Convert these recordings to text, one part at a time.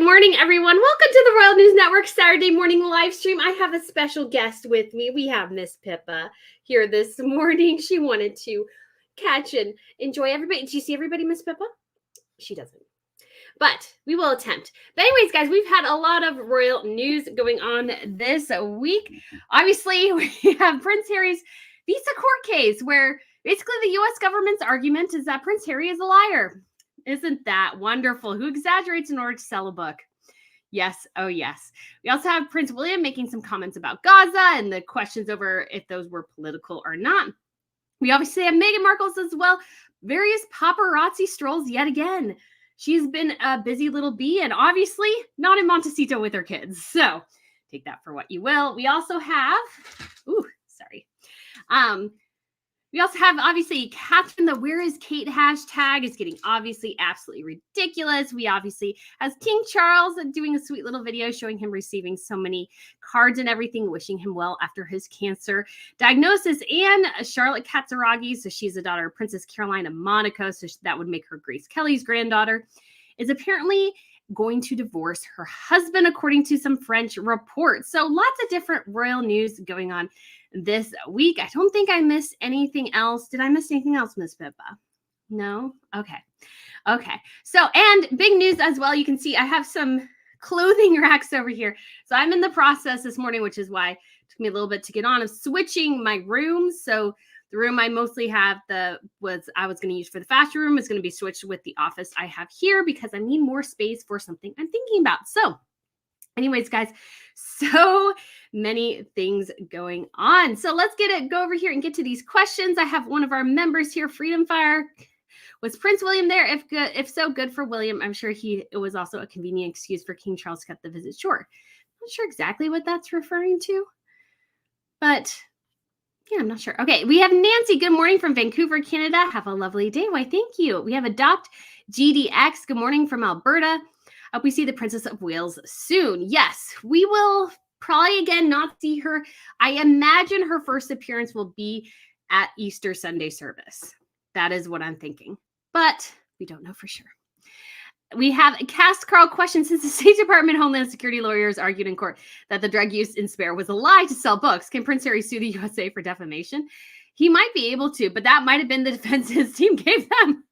morning, everyone. Welcome to the Royal News Network Saturday morning live stream. I have a special guest with me. We have Miss Pippa here this morning. She wanted to catch and enjoy everybody. Did you see everybody, Miss Pippa? She doesn't. But we will attempt. But anyways, guys, we've had a lot of royal news going on this week. Obviously, we have Prince Harry's visa court case where basically the U.S. government's argument is that Prince Harry is a liar. Isn't that wonderful? Who exaggerates in order to sell a book? Yes. Oh, yes. We also have Prince William making some comments about Gaza and the questions over if those were political or not. We obviously have Meghan Markle's as well. Various paparazzi strolls yet again. She's been a busy little bee and obviously not in Montecito with her kids. So take that for what you will. We also have, we also have, obviously, Catherine, the Where Is Kate hashtag is getting obviously absolutely ridiculous. We obviously has King Charles doing a sweet little video showing him receiving so many cards and everything, wishing him well after his cancer diagnosis. And Charlotte Katsaragi, so she's the daughter of Princess Caroline of Monaco, so that would make her Grace Kelly's granddaughter, is apparently going to divorce her husband, according to some French reports. So lots of different royal news going on this week. I don't think I missed anything else. Did I miss anything else, Miss Pippa? No? Okay. So, and big news as well. You can see I have some clothing racks over here. So I'm in the process this morning, which is why it took me a little bit to get on, of switching my rooms. So the room I mostly have I was going to use for the fashion room is going to be switched with the office I have here because I need more space for something I'm thinking about. So anyways, guys, so many things going on. So let's go over here and get to these questions. I have one of our members here, Freedom Fire. Was Prince William there? If so, good for William. I'm sure it was also a convenient excuse for King Charles to cut the visit short. I'm not sure exactly what that's referring to, but yeah, I'm not sure. Okay, we have Nancy. Good morning from Vancouver, Canada. Have a lovely day. Why, thank you. We have Adopt GDX. Good morning from Alberta. Hope we see the Princess of Wales soon. Yes, we will probably again not see her. I imagine her first appearance will be at Easter Sunday service. That is what I'm thinking, but we don't know for sure. We have Cast Carl question. Since the State Department Homeland Security lawyers argued in court that the drug use in Spare was a lie to sell books, can Prince Harry sue the USA for defamation? He might be able to, but that might have been the defense his team gave them.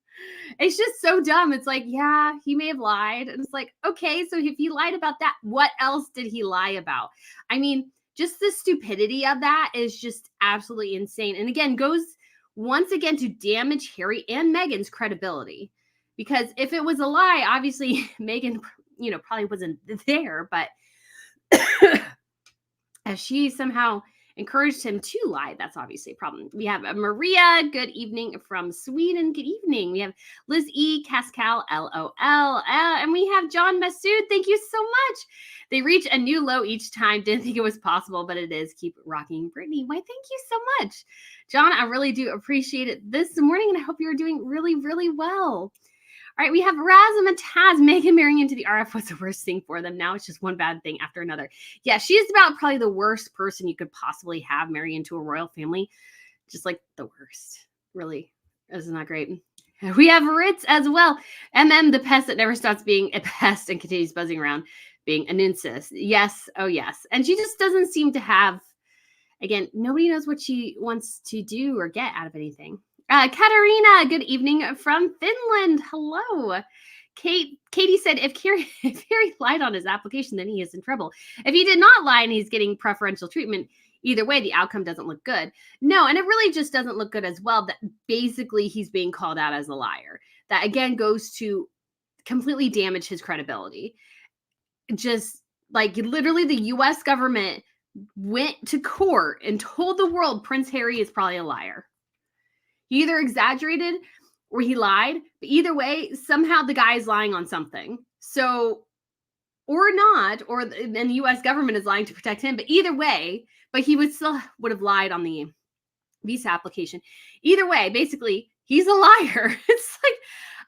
It's just so dumb. It's like, yeah, he may have lied. And it's like, okay, so if he lied about that, what else did he lie about? I mean, just the stupidity of that is just absolutely insane. And again, goes once again to damage Harry and Meghan's credibility. Because if it was a lie, obviously Meghan, probably wasn't there. But as she somehow encouraged him to lie, that's obviously a problem. We have Maria, good evening from Sweden. Good evening. We have Liz E, Cascal, LOL. And we have John Masood. Thank you so much. They reach a new low each time. Didn't think it was possible, but it is. Keep rocking, Brittany. Why, thank you so much. John, I really do appreciate it this morning, and I hope you're doing really, really well. All right, we have Razam and Taz. Meghan marrying into the RF was the worst thing for them. Now it's just one bad thing after another. Yeah, she is about probably the worst person you could possibly have marry into a royal family. Just like the worst. Really, this is not great. We have Ritz as well. the pest that never stops being a pest and continues buzzing around being an incest. Yes, oh yes. And she just doesn't seem to have, again, nobody knows what she wants to do or get out of anything. Katarina, good evening from Finland. Hello. Katie said, if Harry lied on his application, then he is in trouble. If he did not lie and he's getting preferential treatment, either way, the outcome doesn't look good. No, and it really just doesn't look good as well that basically he's being called out as a liar. That, again, goes to completely damage his credibility. Just like literally the U.S. government went to court and told the world Prince Harry is probably a liar. He either exaggerated or he lied, but either way, somehow the guy is lying on something. So, or not, and the U.S. government is lying to protect him, but either way, but he would have lied on the visa application. Either way, basically, he's a liar. It's like,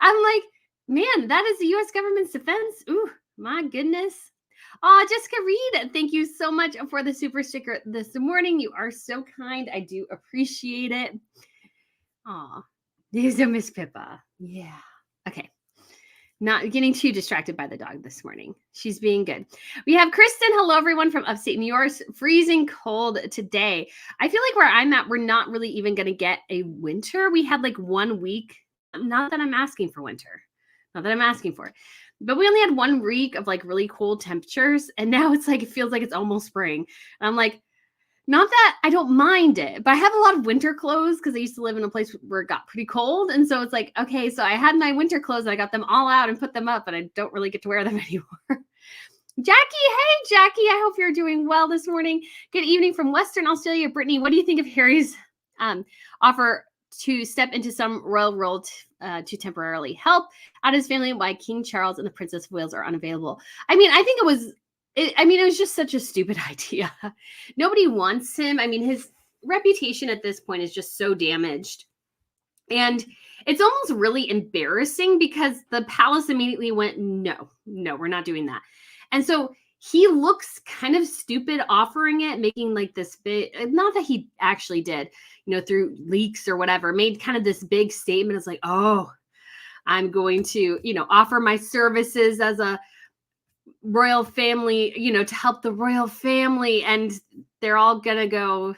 I'm like, man, that is the U.S. government's defense. Ooh, my goodness. Jessica Reed, thank you so much for the super sticker this morning. You are so kind. I do appreciate it. Aw, there's a Miss Pippa. Yeah. Okay. Not getting too distracted by the dog this morning. She's being good. We have Kristen. Hello, everyone from upstate New York. Freezing cold today. I feel like where I'm at, we're not really even going to get a winter. We had like 1 week. Not that I'm asking for winter. Not that I'm asking for it. But we only had 1 week of like really cold temperatures. And now it's like, it feels like it's almost spring. And I'm like, not that I don't mind it, but I have a lot of winter clothes because I used to live in a place where it got pretty cold. And so it's like, okay, so I had my winter clothes and I got them all out and put them up, but I don't really get to wear them anymore. Jackie, hey, Jackie, I hope you're doing well this morning. Good evening from Western Australia. Brittany, what do you think of Harry's offer to step into some royal role to temporarily help out his family while King Charles and the Princess of Wales are unavailable? I mean, I think it was just such a stupid idea. Nobody wants him. I mean, his reputation at this point is just so damaged. And it's almost really embarrassing because the palace immediately went, no, we're not doing that. And so he looks kind of stupid offering it, making like this big, not that he actually did, through leaks or whatever, made kind of this big statement. It's like, oh, I'm going to, offer my services as a royal family, to help the royal family, and they're all gonna go,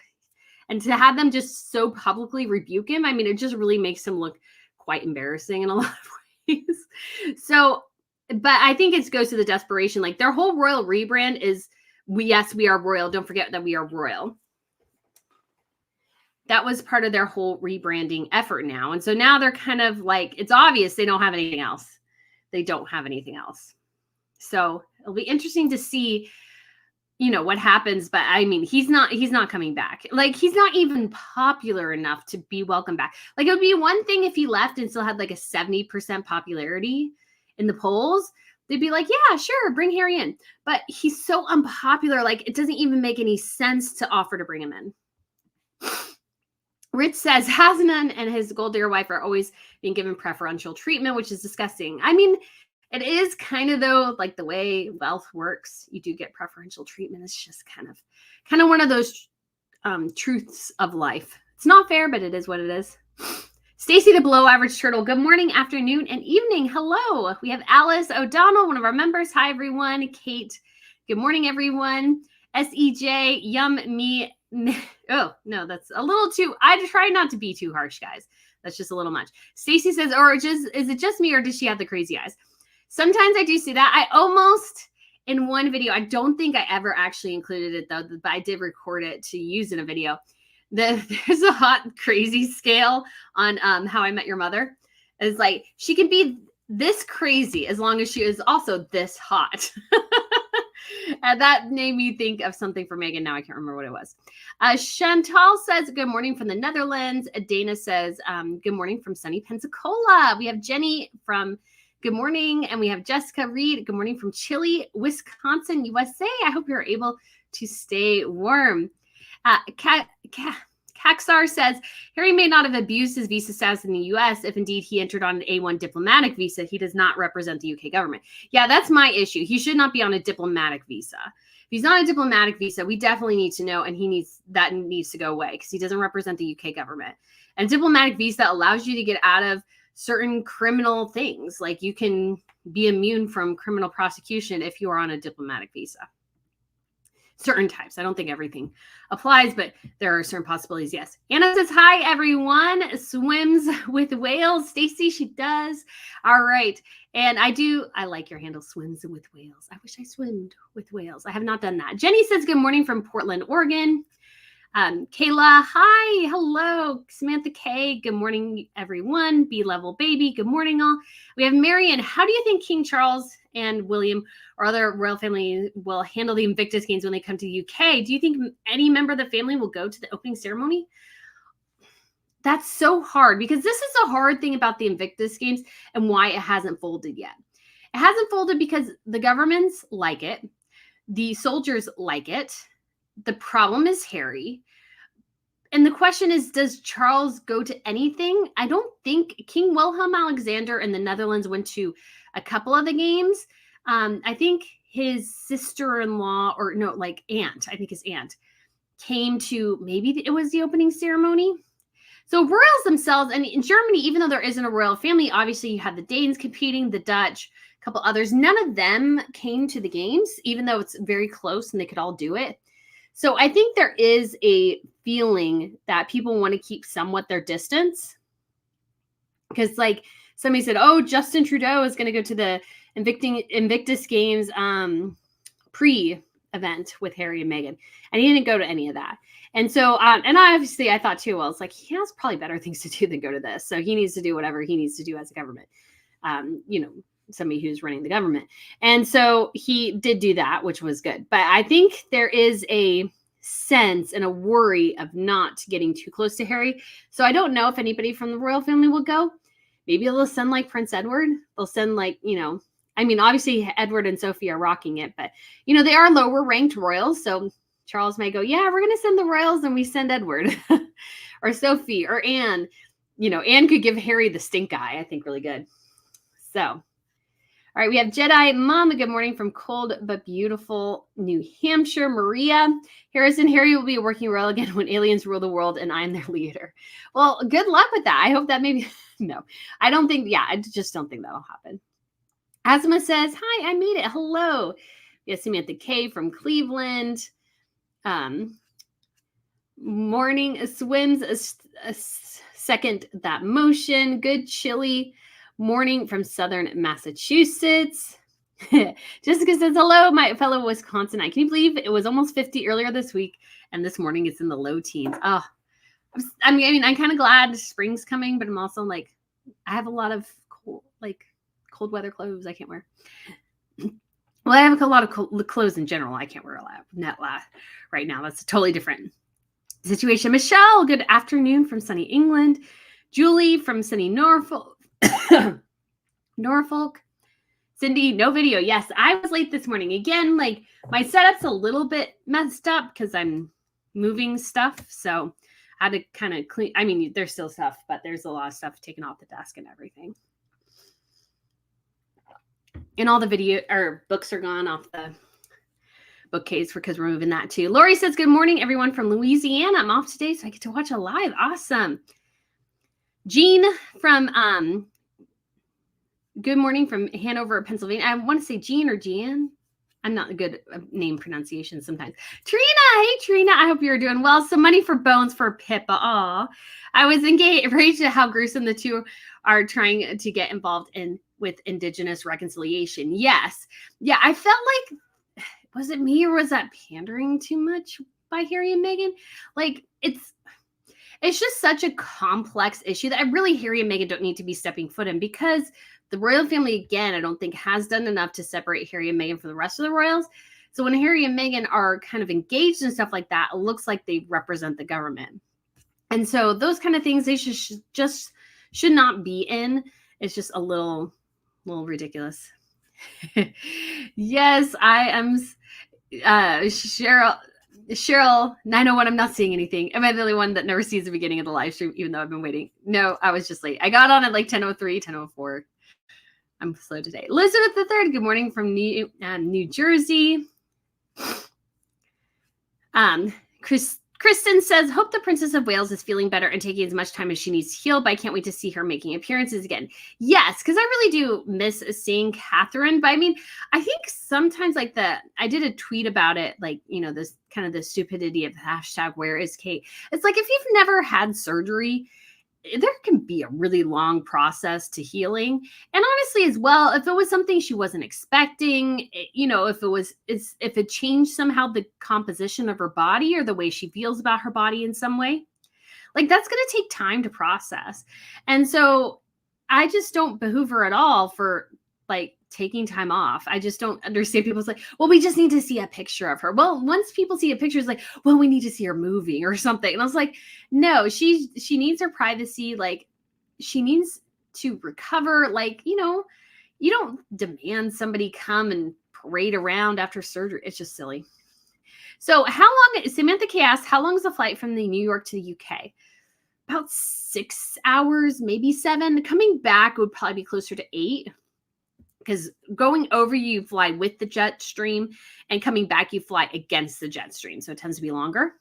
and to have them just so publicly rebuke him, I mean, it just really makes him look quite embarrassing in a lot of ways. So, but I think it goes to the desperation. Like their whole royal rebrand is, we are royal. Don't forget that we are royal. That was part of their whole rebranding effort now. And so now they're kind of like, it's obvious they don't have anything else. They don't have anything else. So it'll be interesting to see, what happens. But I mean, he's not coming back. Like he's not even popular enough to be welcome back. Like it would be one thing if he left and still had like a 70% popularity in the polls. They'd be like, yeah, sure, bring Harry in. But he's so unpopular. Like it doesn't even make any sense to offer to bring him in. Rich says Hasnan and his gold digger wife are always being given preferential treatment, which is disgusting. I mean, it is kind of though, like the way wealth works, you do get preferential treatment. It's just kind of one of those truths of life. It's not fair, but it is what it is. Stacy the below average turtle. Good morning, afternoon, and evening. Hello. We have Alice O'Donnell, one of our members. Hi, everyone. Kate. Good morning, everyone. SEJ. Yum me. Oh, no, that's a little too. I try not to be too harsh, guys. That's just a little much. Stacy says, is it just me or does she have the crazy eyes? Sometimes I do see that. I almost, in one video, I don't think I ever actually included it though, but I did record it to use in a video. There's a hot crazy scale on How I Met Your Mother. It's like, she can be this crazy as long as she is also this hot. And that made me think of something for Meghan. Now I can't remember what it was. Chantal says, good morning from the Netherlands. Dana says, good morning from sunny Pensacola. We have Jenny from good morning. And we have Jessica Reed. Good morning from chilly Wisconsin, USA. I hope you're able to stay warm. Kaxar says, Harry may not have abused his visa status in the U.S. if indeed he entered on an A1 diplomatic visa. He does not represent the UK government. Yeah, that's my issue. He should not be on a diplomatic visa. If he's not on a diplomatic visa, we definitely need to know, and that needs to go away because he doesn't represent the UK government. And diplomatic visa allows you to get out of certain criminal things. Like you can be immune from criminal prosecution if you are on a diplomatic visa. Certain types. I don't think everything applies, but there are certain possibilities. Yes. Anna says, hi, everyone. Swims with whales. Stacy, she does. All right. And I like your handle, swims with whales. I wish I swimmed with whales. I have not done that. Jenny says, good morning from Portland, Oregon. Kayla, hi, hello. Samantha K, good morning, everyone. B-level baby, good morning, all. We have Marion. How do you think King Charles and William or other royal family will handle the Invictus Games when they come to the UK? Do you think any member of the family will go to the opening ceremony? That's so hard because this is a hard thing about the Invictus Games and why it hasn't folded yet. It hasn't folded because the governments like it. The soldiers like it. The problem is Harry. And the question is, does Charles go to anything? I don't think King Wilhelm Alexander in the Netherlands went to a couple of the games. I think his sister-in-law aunt, I think his aunt, came to maybe it was the opening ceremony. So royals themselves, and in Germany, even though there isn't a royal family, obviously you have the Danes competing, the Dutch, a couple others. None of them came to the games, even though it's very close and they could all do it. So I think there is a feeling that people want to keep somewhat their distance. Because like somebody said, oh, Justin Trudeau is going to go to the Invictus Games pre-event with Harry and Meghan. And he didn't go to any of that. And so, and obviously I thought too, well, it's like, he has probably better things to do than go to this. So he needs to do whatever he needs to do as a government, somebody who's running the government. And so he did do that, which was good. But I think there is a sense and a worry of not getting too close to Harry. So I don't know if anybody from the royal family will go. Maybe they'll send like Prince Edward. They'll send like, obviously Edward and Sophie are rocking it, but they are lower ranked royals. So Charles may go, yeah, we're going to send the royals and we send Edward or Sophie or Anne. Anne could give Harry the stink eye, I think, really good. So, all right, we have Jedi Mama. Good morning from cold but beautiful New Hampshire. Maria Harrison. Harry will be a working royal again when aliens rule the world and I'm their leader. Well, good luck with that. I hope that maybe, no, I don't think, I just don't think that'll happen. Asma says, hi, I made it. Hello. Yes, Samantha K from Cleveland. Morning swims a second that motion. Good chilly morning from southern Massachusetts. Jessica says, hello, my fellow Wisconsinite. Can you believe it was almost 50 earlier this week and this morning it's in the low teens? Oh, I'm kind of glad spring's coming, but I'm also like, I have a lot of cold weather clothes I can't wear. Well, I have a lot of clothes in general. I can't wear a lot right now. That's a totally different situation. Michelle, good afternoon from sunny England. Julie from sunny Norfolk. Cindy, no video. Yes, I was late this morning. Again, like my setup's a little bit messed up because I'm moving stuff. So I had to kind of clean. There's still stuff, but there's a lot of stuff taken off the desk and everything. And all the video or books are gone off the bookcase because we're moving that too. Lori says, good morning, everyone from Louisiana. I'm off today, so I get to watch a live. Awesome. Jean from good morning from Hanover, Pennsylvania. I want to say Jean or Jean. I'm not a good name pronunciation sometimes. Trina, hey Trina, I hope you're doing well. Some money for bones for Pippa. Aw, I was engaged at how gruesome the two are trying to get involved with Indigenous reconciliation. Yes, yeah, I felt like, was it me or was that pandering too much by Harry and Meghan? Like it's just such a complex issue that really Harry and Meghan don't need to be stepping foot in because the royal family, again, I don't think has done enough to separate Harry and Meghan from the rest of the royals. So when Harry and Meghan are kind of engaged and stuff like that, it looks like they represent the government. And so those kind of things, they just should not be in. It's just a little ridiculous. Yes, I am. Cheryl 901. I'm not seeing anything. Am I the only one that never sees the beginning of the live stream, even though I've been waiting? No, I was just late. I got on at like 10:03, 10:04. I'm slow today. Elizabeth III, good morning from New Jersey. Kristen says, hope the Princess of Wales is feeling better and taking as much time as she needs to heal, but I can't wait to see her making appearances again. Yes, because I really do miss seeing Catherine. But I think sometimes I did a tweet about it, this kind of the stupidity of the hashtag, where is Kate? It's like, if you've never had surgery, there can be a really long process to healing. And honestly, as well, if it was something she wasn't expecting, if it changed somehow the composition of her body or the way she feels about her body in some way, like that's going to take time to process. And so I just don't behoove her at all for taking time off. I just don't understand. People's like, well, we just need to see a picture of her. Well, once people see a picture, it's like, well, we need to see her moving or something. And I was like, no, she needs her privacy. Like, she needs to recover. You don't demand somebody come and parade around after surgery. It's just silly. So Samantha K asked, how long is the flight from the New York to the UK? About 6 hours, maybe 7. Coming back would probably be closer to 8. Because going over, you fly with the jet stream, and coming back, you fly against the jet stream. So it tends to be longer.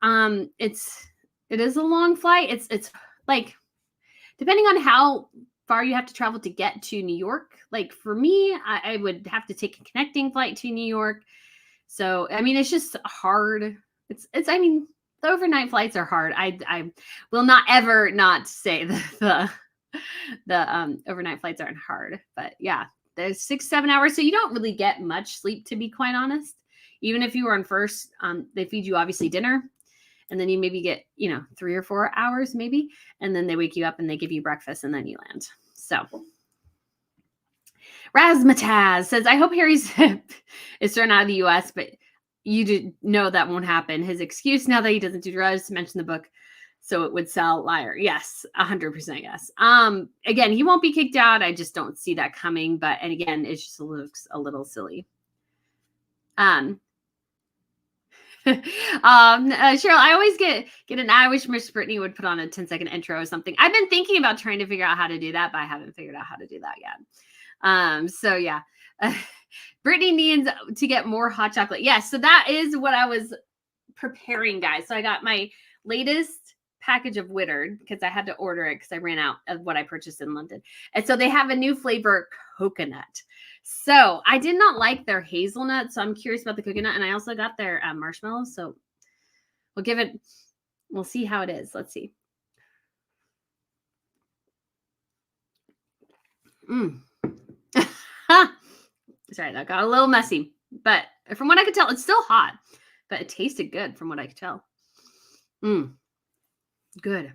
It's It is a long flight. It's like, depending on how far you have to travel to get to New York. Like for me, I would have to take a connecting flight to New York. So I mean, it's just hard. I mean, the overnight flights are hard. I will not ever not say the overnight flights aren't hard, but yeah, there's 6-7 hours, so you don't really get much sleep, to be quite honest. Even if you were on first, they feed you obviously dinner, and then you maybe get 3 or 4 hours maybe, and then they wake you up and they give you breakfast and then you land. So Razmataz says, I hope Harry's is thrown out of the US, but you did know that won't happen. His excuse now that he doesn't do drugs, mention the book, so it would sell. Liar. Yes, 100% yes. Again, he won't be kicked out. I just don't see that coming. But and again, it just looks a little silly. Cheryl, I always get an I wish Miss Brittany would put on a 10-second intro or something. I've been thinking about trying to figure out how to do that, but I haven't figured out how to do that yet. So yeah. Brittany needs to get more hot chocolate. Yes, so that is what I was preparing, guys. So I got my latest package of Whittered because I had to order it because I ran out of what I purchased in London. And so they have a new flavor, coconut. So I did not like their hazelnut, so I'm curious about the coconut. And I also got their marshmallows. So we'll see how it is. Let's see. Sorry, that got a little messy. But from what I could tell, it's still hot. But it tasted good from what I could tell. Good.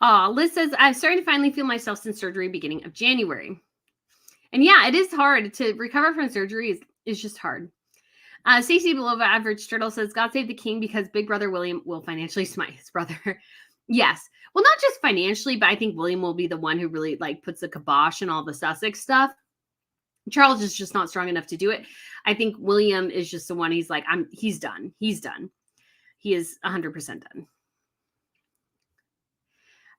Liz says, I'm starting to finally feel myself since surgery beginning of January. And yeah, it is hard to recover from surgery is just hard. Stacey Belova Average Turtle says, God save the king because Big Brother William will financially smite his brother. Yes. Well, not just financially, but I think William will be the one who really puts the kibosh and all the Sussex stuff. Charles is just not strong enough to do it. I think William is just the one. He's like, he's done. He's done. He is 100% done.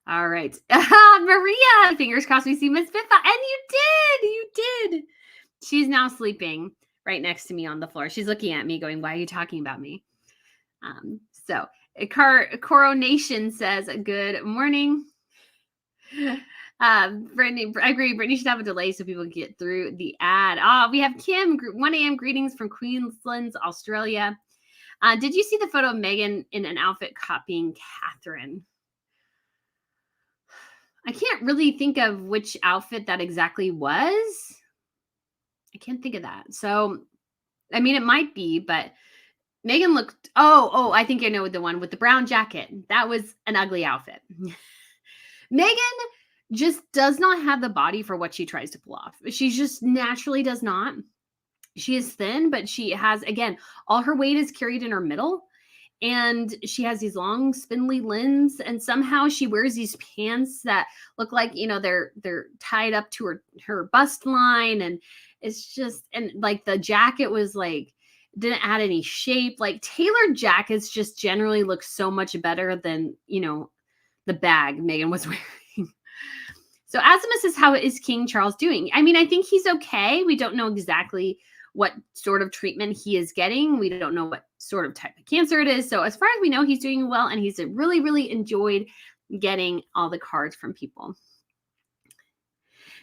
All right. Maria, fingers crossed we see Miss Biffa. And you did. She's now sleeping right next to me on the floor. She's looking at me going, why are you talking about me? So Coronation says, good morning. Brittany, I agree. Brittany should have a delay so people can get through the ad. We have Kim, 1 a.m. greetings from Queensland, Australia. Did you see the photo of Meghan in an outfit copying Catherine? I can't really think of which outfit that exactly was. I can't think of that. So, I mean, it might be, but Meghan looked, I think I know the one with the brown jacket. That was an ugly outfit. Meghan just does not have the body for what she tries to pull off. She just naturally does not. She is thin, but she has, again, all her weight is carried in her middle. And she has these long spindly limbs, and somehow she wears these pants that look like, they're tied up to her bust line. And it's just, and the jacket was didn't add any shape. Tailored jackets just generally look so much better than, the bag Meghan was wearing. So Azimus says, how is King Charles doing? I mean, I think he's okay. We don't know exactly what sort of treatment he is getting. We don't know what sort of type of cancer it is. So as far as we know, he's doing well, and he's really, really enjoyed getting all the cards from people.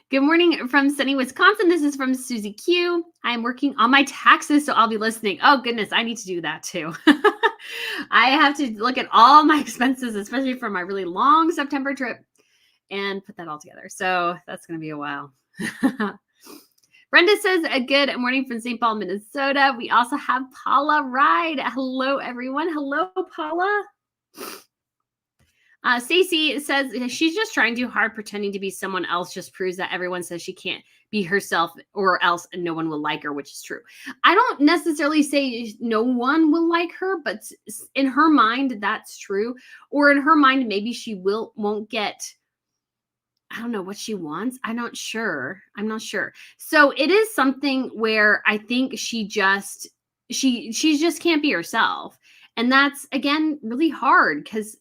Good morning from sunny Wisconsin. This is from Susie Q. I'm working on my taxes, so I'll be listening. Oh, goodness, I need to do that too. I have to look at all my expenses, especially for my really long September trip, and put that all together. So that's going to be a while. Brenda says, a good morning from St. Paul, Minnesota. We also have Paula Ride. Hello, everyone. Hello, Paula. Stacy says she's just trying too hard, pretending to be someone else just proves that everyone says she can't be herself or else no one will like her, which is true. I don't necessarily say no one will like her, but in her mind, that's true. Or in her mind, maybe she won't get, I don't know what she wants. I'm not sure. So it is something where I think she just can't be herself. And that's, again, really hard because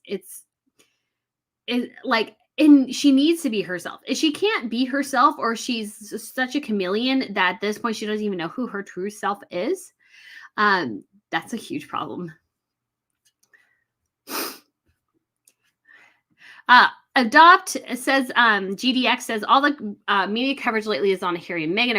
and she needs to be herself. If she can't be herself, or she's such a chameleon that at this point she doesn't even know who her true self is, That's a huge problem. Adopt says, GDX says, all the media coverage lately is on Harry and Meghan.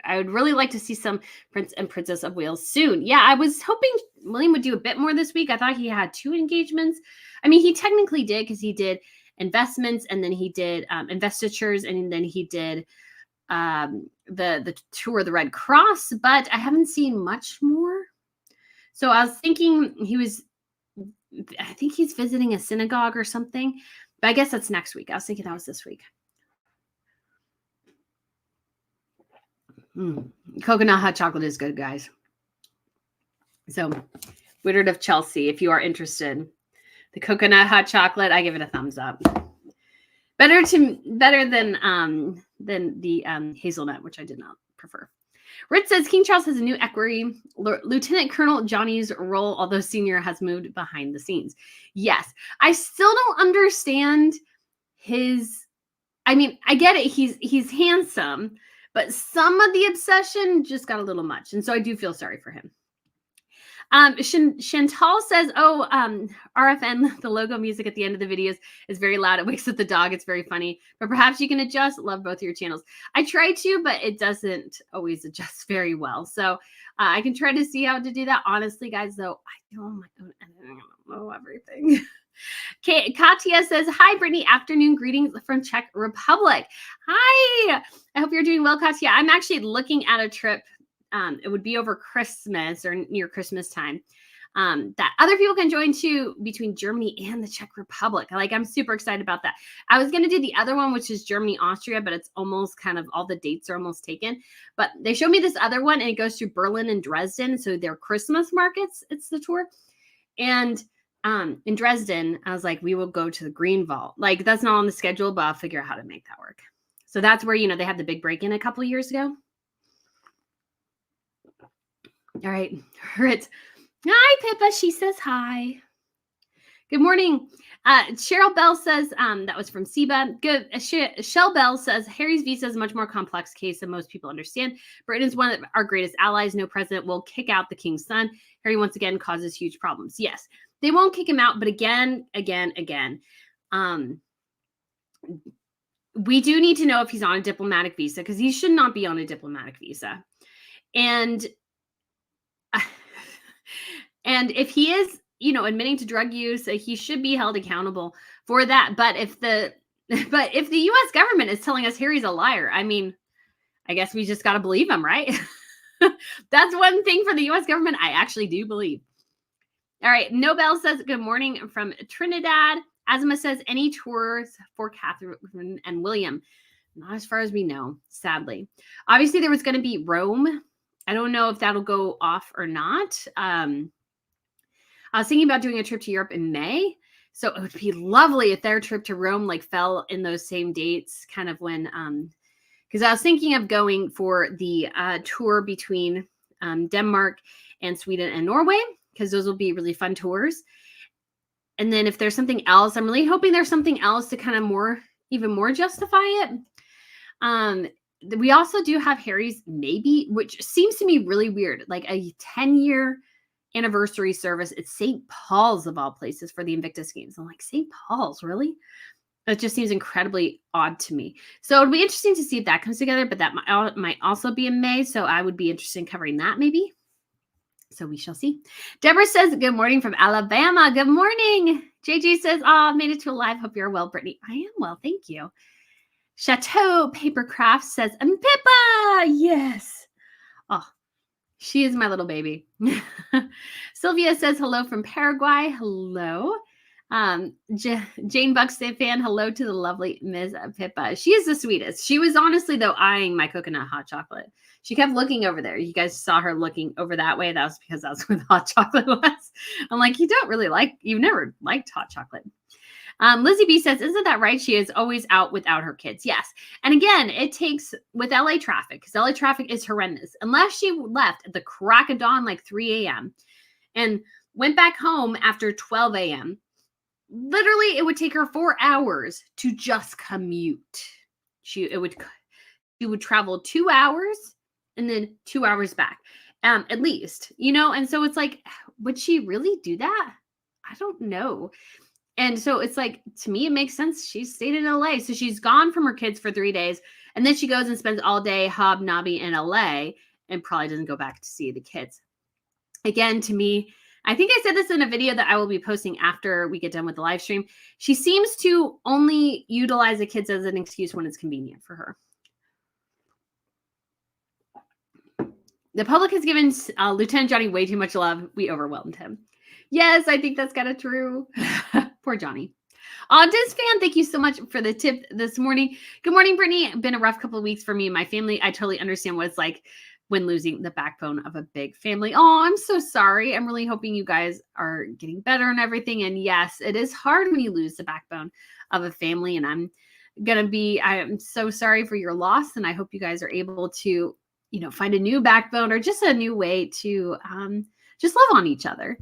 I would really like to see some Prince and Princess of Wales soon. Yeah, I was hoping William would do a bit more this week. I thought he had 2 engagements. I mean, he technically did, because he did investments, and then he did investitures, and then he did the tour of the Red Cross, but I haven't seen much more. So I was thinking I think he's visiting a synagogue or something. But I guess that's next week. I was thinking that was this week. Coconut hot chocolate is good, guys. So, Woodard of Chelsea, if you are interested, the coconut hot chocolate, I give it a thumbs up. Better than the hazelnut, which I did not prefer. Ritz says King Charles has a new equerry, Lieutenant Colonel Johnny's role, although Senior has moved behind the scenes. Yes, I still don't understand his. I mean, I get it. He's handsome, but some of the obsession just got a little much, and so I do feel sorry for him. Chantal says, RFN, the logo music at the end of the videos is very loud. It wakes up the dog. It's very funny, but perhaps you can adjust. Love both your channels. I try to, but it doesn't always adjust very well. So I can try to see how to do that. Honestly, guys, though, I do on my own. I don't know everything. Katya says, hi, Brittany. Afternoon greetings from Czech Republic. Hi. I hope you're doing well, Katya. I'm actually looking at a trip. It would be over Christmas or near Christmas time that other people can join too, between Germany and the Czech Republic. I'm super excited about that. I was going to do the other one, which is Germany, Austria, but it's almost kind of all the dates are almost taken. But they showed me this other one, and it goes through Berlin and Dresden. So they're Christmas markets. It's the tour. And in Dresden, I was like, we will go to the Green Vault. That's not on the schedule, but I'll figure out how to make that work. So that's where, they had the big break-in a couple of years ago. All right, Ritz. Hi, Pippa. She says hi. Good morning. Cheryl Bell says, that was from Seba. Good. Shell Bell says, Harry's visa is a much more complex case than most people understand. Britain is one of our greatest allies. No president will kick out the king's son. Harry, once again, causes huge problems. Yes, they won't kick him out, but again, we do need to know if he's on a diplomatic visa, because he should not be on a diplomatic visa. And if he is, admitting to drug use, he should be held accountable for that. But if the U.S. government is telling us Harry's a liar, I mean, I guess we just got to believe him, right? That's one thing for the U.S. government I actually do believe. All right. Nobel says, good morning from Trinidad. Asma says, any tours for Catherine and William? Not as far as we know, sadly. Obviously, there was going to be Rome. I don't know if that'll go off or not. I was thinking about doing a trip to Europe in May. So it would be lovely if their trip to Rome fell in those same dates, kind of when, because I was thinking of going for the tour between Denmark and Sweden and Norway, because those will be really fun tours. And then if there's something else, I'm really hoping there's something else to kind of even more justify it. We also do have Harry's maybe, which seems to me really weird, like a 10-year anniversary service at St. Paul's of all places for the Invictus Games. I'm like, St. Paul's, really? It just seems incredibly odd to me. So it'd be interesting to see if that comes together, but that might also be in May. So I would be interested in covering that maybe. So we shall see. Deborah says, good morning from Alabama. Good morning. JJ says, made it to a live. Hope you're well, Brittany. I am well. Thank you. Chateau Papercraft says, and Pippa. Yes. Oh, she is my little baby. Sylvia says, hello from Paraguay. Hello. Jane Buxton fan, hello to the lovely Ms. Pippa. She is the sweetest. She was honestly, though, eyeing my coconut hot chocolate. She kept looking over there. You guys saw her looking over that way. That was because that's where the hot chocolate was. I'm like, you've never liked hot chocolate. Lizzie B says, isn't that right? She is always out without her kids. Yes. And again, it takes with LA traffic, because LA traffic is horrendous. Unless she left at the crack of dawn, like 3 a.m. and went back home after 12 a.m., literally it would take her 4 hours to just commute. She would travel 2 hours and then 2 hours back. at least, and so it's like, would she really do that? I don't know. And so it's like, to me, it makes sense. She stayed in LA. So she's gone from her kids for 3 days. And then she goes and spends all day hobnobbing in LA and probably doesn't go back to see the kids. Again, to me, I think I said this in a video that I will be posting after we get done with the live stream. She seems to only utilize the kids as an excuse when it's convenient for her. The public has given Lieutenant Johnny way too much love. We overwhelmed him. Yes, I think that's kind of true. Poor Johnny. Diz fan, thank you so much for the tip this morning. Good morning, Brittany. Been a rough couple of weeks for me and my family. I totally understand what it's like when losing the backbone of a big family. Oh, I'm so sorry. I'm really hoping you guys are getting better and everything. And yes, it is hard when you lose the backbone of a family. And I am so sorry for your loss. And I hope you guys are able to, find a new backbone or just a new way to just love on each other.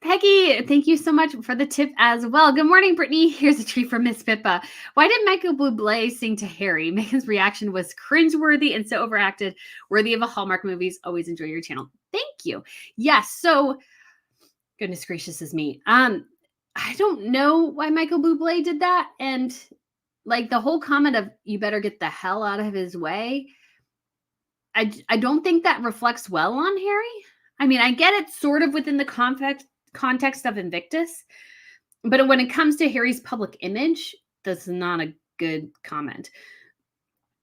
Peggy, thank you so much for the tip as well. Good morning, Brittany. Here's a treat from Miss Pippa. Why did Michael Bublé sing to Harry? Meghan's reaction was cringeworthy and so overacted, worthy of a Hallmark movies. Always enjoy your channel. Thank you. Yes, so goodness gracious is me. I don't know why Michael Bublé did that. And like the whole comment of you better get the hell out of his way. I don't think that reflects well on Harry. I mean, I get it sort of within the context of Invictus, but when it comes to Harry's public image, that's not a good comment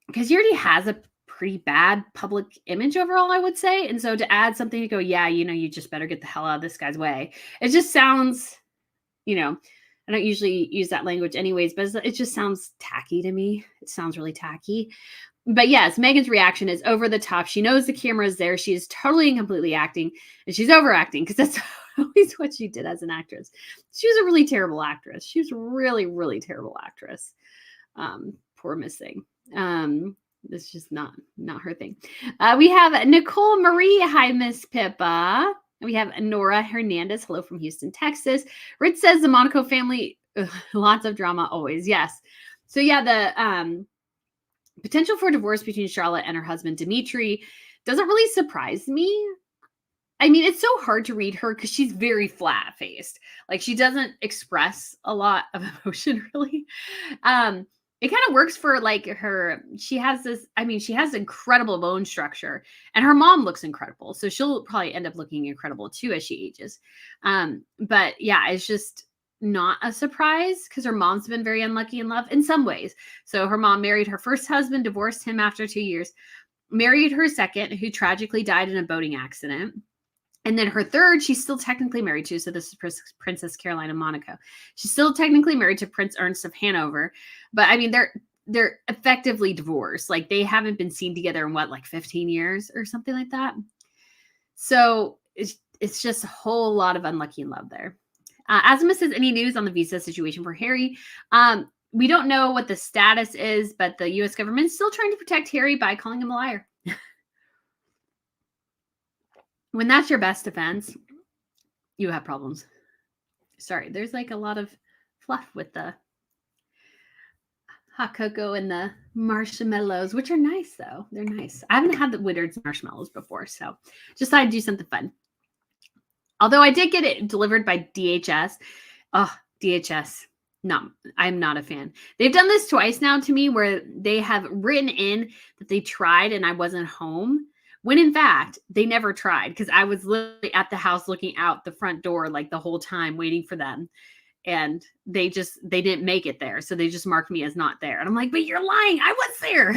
because he already has a pretty bad public image overall, I would say. And so to add something to go, yeah, you just better get the hell out of this guy's way. It just sounds, I don't usually use that language anyways, but it just sounds tacky to me. It sounds really tacky. But yes, Meghan's reaction is over the top. She knows the camera is there. She is totally and completely acting, and she's overacting because that's always what she did as an actress. She was a really terrible actress. She was a really, really terrible actress. Poor Miss Thing. It's just not her thing. We have Nicole Marie. Hi, Miss Pippa. We have Nora Hernandez. Hello from Houston, Texas. Rich says the Monaco family, lots of drama always. Yes. So yeah, the potential for divorce between Charlotte and her husband, Dimitri, doesn't really surprise me. I mean, it's so hard to read her because she's very flat-faced. Like, she doesn't express a lot of emotion, really. It kind of works for, like, she has incredible bone structure. And her mom looks incredible. So she'll probably end up looking incredible, too, as she ages. But, yeah, it's just not a surprise because her mom's been very unlucky in love in some ways. So her mom married her first husband, divorced him after 2 years, married her second, who tragically died in a boating accident. And then her third, she's still technically married to. So this is Princess Caroline of Monaco. She's still technically married to Prince Ernst of Hanover. But I mean, they're effectively divorced. Like, they haven't been seen together in 15 years or something like that. So it's just a whole lot of unlucky in love there. Azima says, any news on the visa situation for Harry? We don't know what the status is, but the U.S. government is still trying to protect Harry by calling him a liar. When that's your best defense, you have problems. Sorry, there's like a lot of fluff with the hot cocoa and the marshmallows, which are nice, though. They're nice. I haven't had the Withered's marshmallows before, so just thought I'd do something fun. Although I did get it delivered by DHS. Oh, DHS. No, I'm not a fan. They've done this twice now to me where they have written in that they tried and I wasn't home. When in fact, they never tried because I was literally at the house looking out the front door like the whole time waiting for them. And they didn't make it there. So they just marked me as not there. And I'm like, but you're lying. I was there.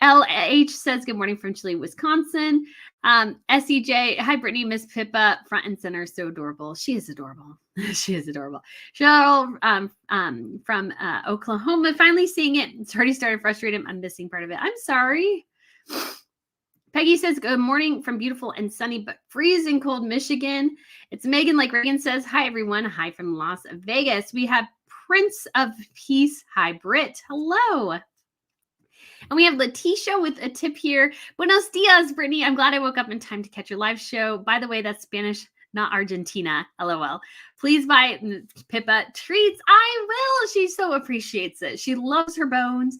LH says, good morning from Chile, Wisconsin. SEJ, hi, Brittany, Miss Pippa, front and center, so adorable. She is adorable. She is adorable. Cheryl from Oklahoma, finally seeing it. It's already started frustrating. I'm missing part of it. I'm sorry. Peggy says, good morning from beautiful and sunny but freezing cold Michigan. It's Megan, like Reagan says. Hi, everyone. Hi from Las Vegas. We have Prince of Peace. Hi, Britt. Hello. And we have Letitia with a tip here. Buenos dias, Brittany. I'm glad I woke up in time to catch your live show. By the way, that's Spanish, not Argentina. LOL. Please buy Pippa treats. I will. She so appreciates it. She loves her bones.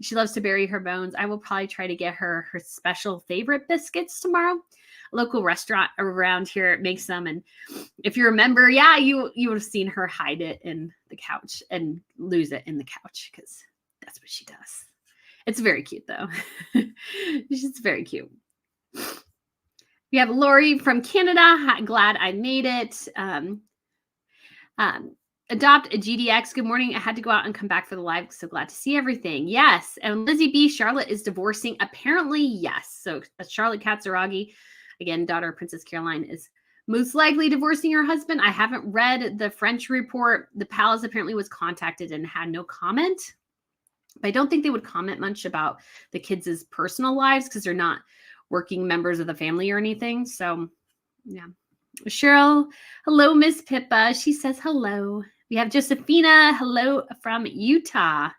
She loves to bury her bones. I will probably try to get her special favorite biscuits tomorrow. A local restaurant around here makes them, and if you remember, yeah, you would have seen her hide it in the couch and lose it in the couch because that's what she does. It's very cute though. She's very cute. We have Lori from Canada. Glad I made it. Adopt a GDX. Good morning. I had to go out and come back for the live. So glad to see everything. Yes. And Lizzie B. Charlotte is divorcing. Apparently, yes. So Charlotte Katsaragi, again, daughter of Princess Caroline, is most likely divorcing her husband. I haven't read the French report. The palace apparently was contacted and had no comment. But I don't think they would comment much about the kids' personal lives because they're not working members of the family or anything. So, yeah. Cheryl, hello, Miss Pippa. She says hello. We have Josephina, hello from Utah.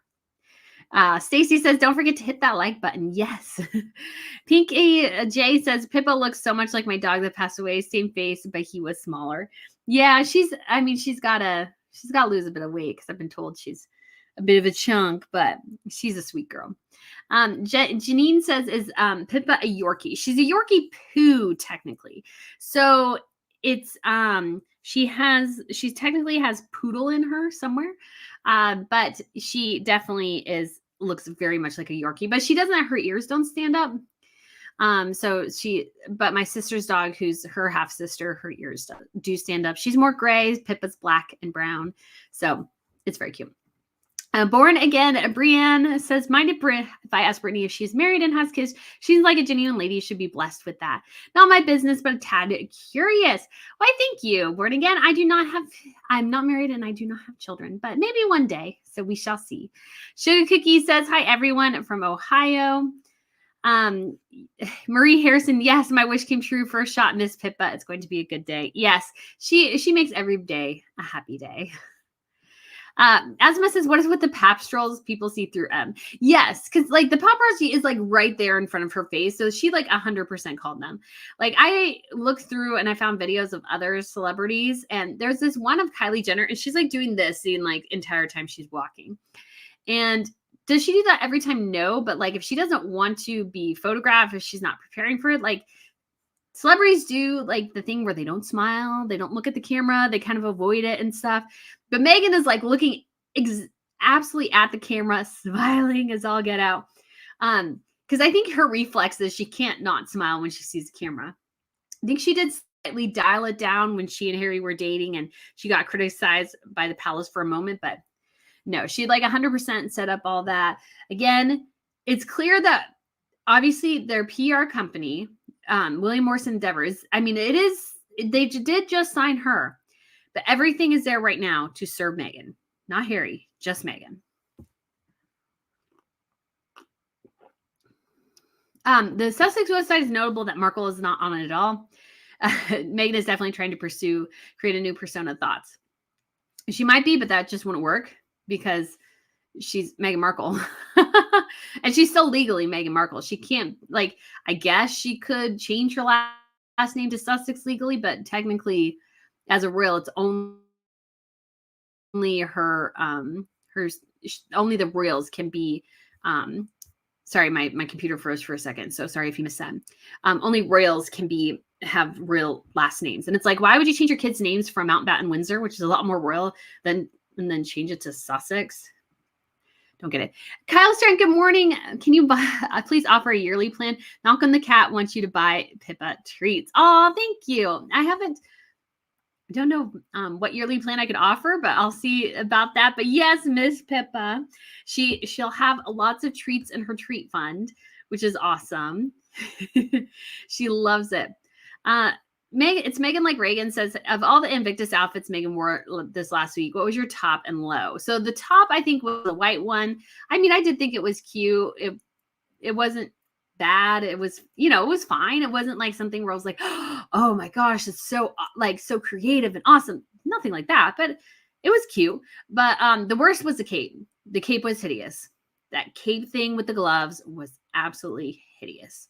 Stacy says, don't forget to hit that like button. Yes. Pink J says, Pippa looks so much like my dog that passed away. Same face, but he was smaller. Yeah, she's got to lose a bit of weight because I've been told she's a bit of a chunk, but she's a sweet girl. Janine says, is Pippa a Yorkie? She's a Yorkie poo, technically. So it's she technically has poodle in her somewhere, but she definitely looks very much like a Yorkie, but she doesn't, her ears don't stand up. But my sister's dog, who's her half sister, her ears do stand up. She's more gray. Pippa's black and brown. So it's very cute. Born again, Brienne says, mind if I ask Brittany if she's married and has kids? She's like a genuine lady, should be blessed with that. Not my business, but a tad curious. Why, thank you. Born again, I'm not married and I do not have children, but maybe one day. So we shall see. Sugar Cookie says, hi, everyone from Ohio. Marie Harrison, yes, my wish came true. First shot, Miss Pippa. It's going to be a good day. Yes, she makes every day a happy day. Asma says, what is with the pap strolls? People see through M. Yes, because like the paparazzi is like right there in front of her face. So she like 100% called them. Like I looked through and I found videos of other celebrities, and there's this one of Kylie Jenner, and she's like doing this the like entire time she's walking. And does she do that every time? No, but like if she doesn't want to be photographed, if she's not preparing for it, like celebrities do like the thing where they don't smile, they don't look at the camera, they kind of avoid it and stuff. But Meghan is like looking absolutely at the camera, smiling as all get out. Because I think her reflex is she can't not smile when she sees the camera. I think she did slightly dial it down when she and Harry were dating and she got criticized by the palace for a moment, but no, she like 100% set up all that. Again, it's clear that obviously their PR company, William Morris Endeavors, I mean, they did just sign her, but everything is there right now to serve Meghan, not Harry, just Meghan. The Sussex website is notable that Markle is not on it at all. Meghan is definitely trying to create a new persona thoughts. She might be, but that just wouldn't work because she's Meghan Markle. And she's still legally Meghan Markle. She can't, like, I guess she could change her last name to Sussex legally, but technically as a royal, it's only her, only the royals can be, sorry, my computer froze for a second. So sorry if you missed that. Only royals can have real last names. And it's like, why would you change your kids' names from Mountbatten Windsor, which is a lot more royal, and then change it to Sussex? Don't get it. Kyle Stern, good morning. Can you please offer a yearly plan? Malcolm the cat wants you to buy Pippa treats. Oh, thank you. I don't know what yearly plan I could offer, but I'll see about that. But yes, Miss Pippa, she'll have lots of treats in her treat fund, which is awesome. She loves it. It's Megan like Reagan says, of all the Invictus outfits Meghan wore this last week, what was your top and low? So the top, I think, was the white one. I mean, I did think it was cute. It wasn't bad. It was, it was fine. It wasn't like something where I was like, oh my gosh, it's so creative and awesome. Nothing like that, but it was cute. But the worst was the cape. The cape was hideous. That cape thing with the gloves was absolutely hideous.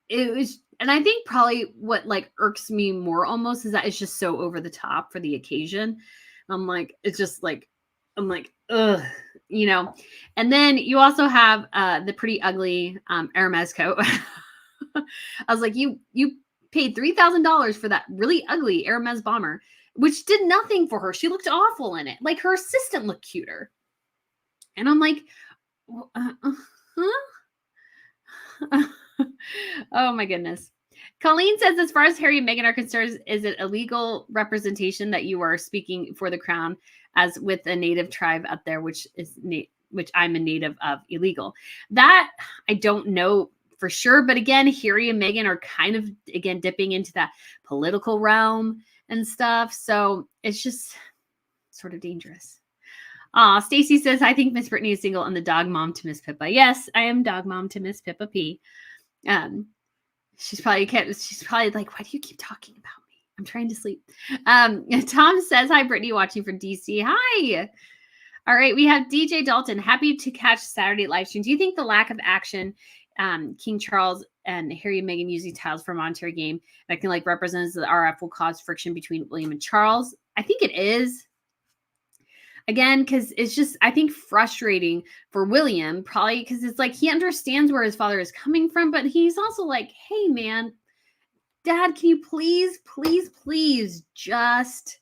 It was, and I think probably what like irks me more almost is that it's just so over the top for the occasion. I'm like, it's just like, I'm like, ugh, you know. And then you also have the pretty ugly Hermes coat. I was like, you paid $3,000 for that really ugly Hermes bomber, which did nothing for her. She looked awful in it. Like her assistant looked cuter. And I'm like, huh? Oh my goodness. Colleen says, as far as Harry and Meghan are concerned, is it illegal representation that you are speaking for the crown as with a native tribe out there, which I'm a native of, illegal? That I don't know for sure. But again, Harry and Meghan are kind of, again, dipping into that political realm and stuff. So it's just sort of dangerous. Stacy says, I think Miss Brittany is single and the dog mom to Miss Pippa. Yes, I am dog mom to Miss Pippa P. She's probably like, why do you keep talking about me? I'm trying to sleep. Tom says, hi, Brittany, watching from DC. Hi. All right, we have DJ Dalton. Happy to catch Saturday live stream. Do you think the lack of action, King Charles and Harry and Meghan using titles for a monetary game that can represents the RF will cause friction between William and Charles? I think it is. Again, because it's just, I think, frustrating for William, probably because it's like he understands where his father is coming from, but he's also like, hey, man, Dad, can you please just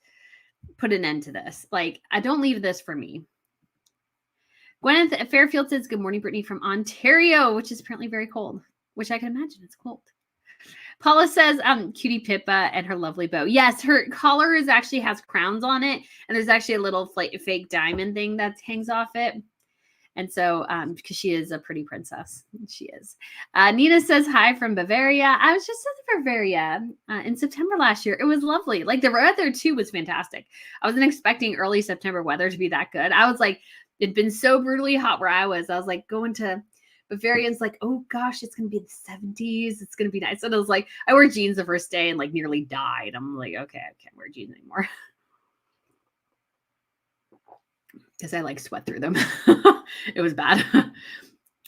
put an end to this? Like, I don't leave this for me. Gwyneth Fairfield says, good morning, Brittany, from Ontario, which is apparently very cold, which I can imagine it's cold. Paula says, cutie Pippa and her lovely bow. Yes, her collar actually has crowns on it. And there's actually a little fake diamond thing that hangs off it. And so, because she is a pretty princess. She is. Nina says, hi from Bavaria. I was just in Bavaria in September last year. It was lovely. Like the weather too was fantastic. I wasn't expecting early September weather to be that good. I was like, it'd been so brutally hot where I was. I was like going to Bavarian's like, oh gosh, it's going to be the 70s. It's going to be nice. And I was like, I wore jeans the first day and nearly died. I'm like, okay, I can't wear jeans anymore. Because I sweat through them. It was bad.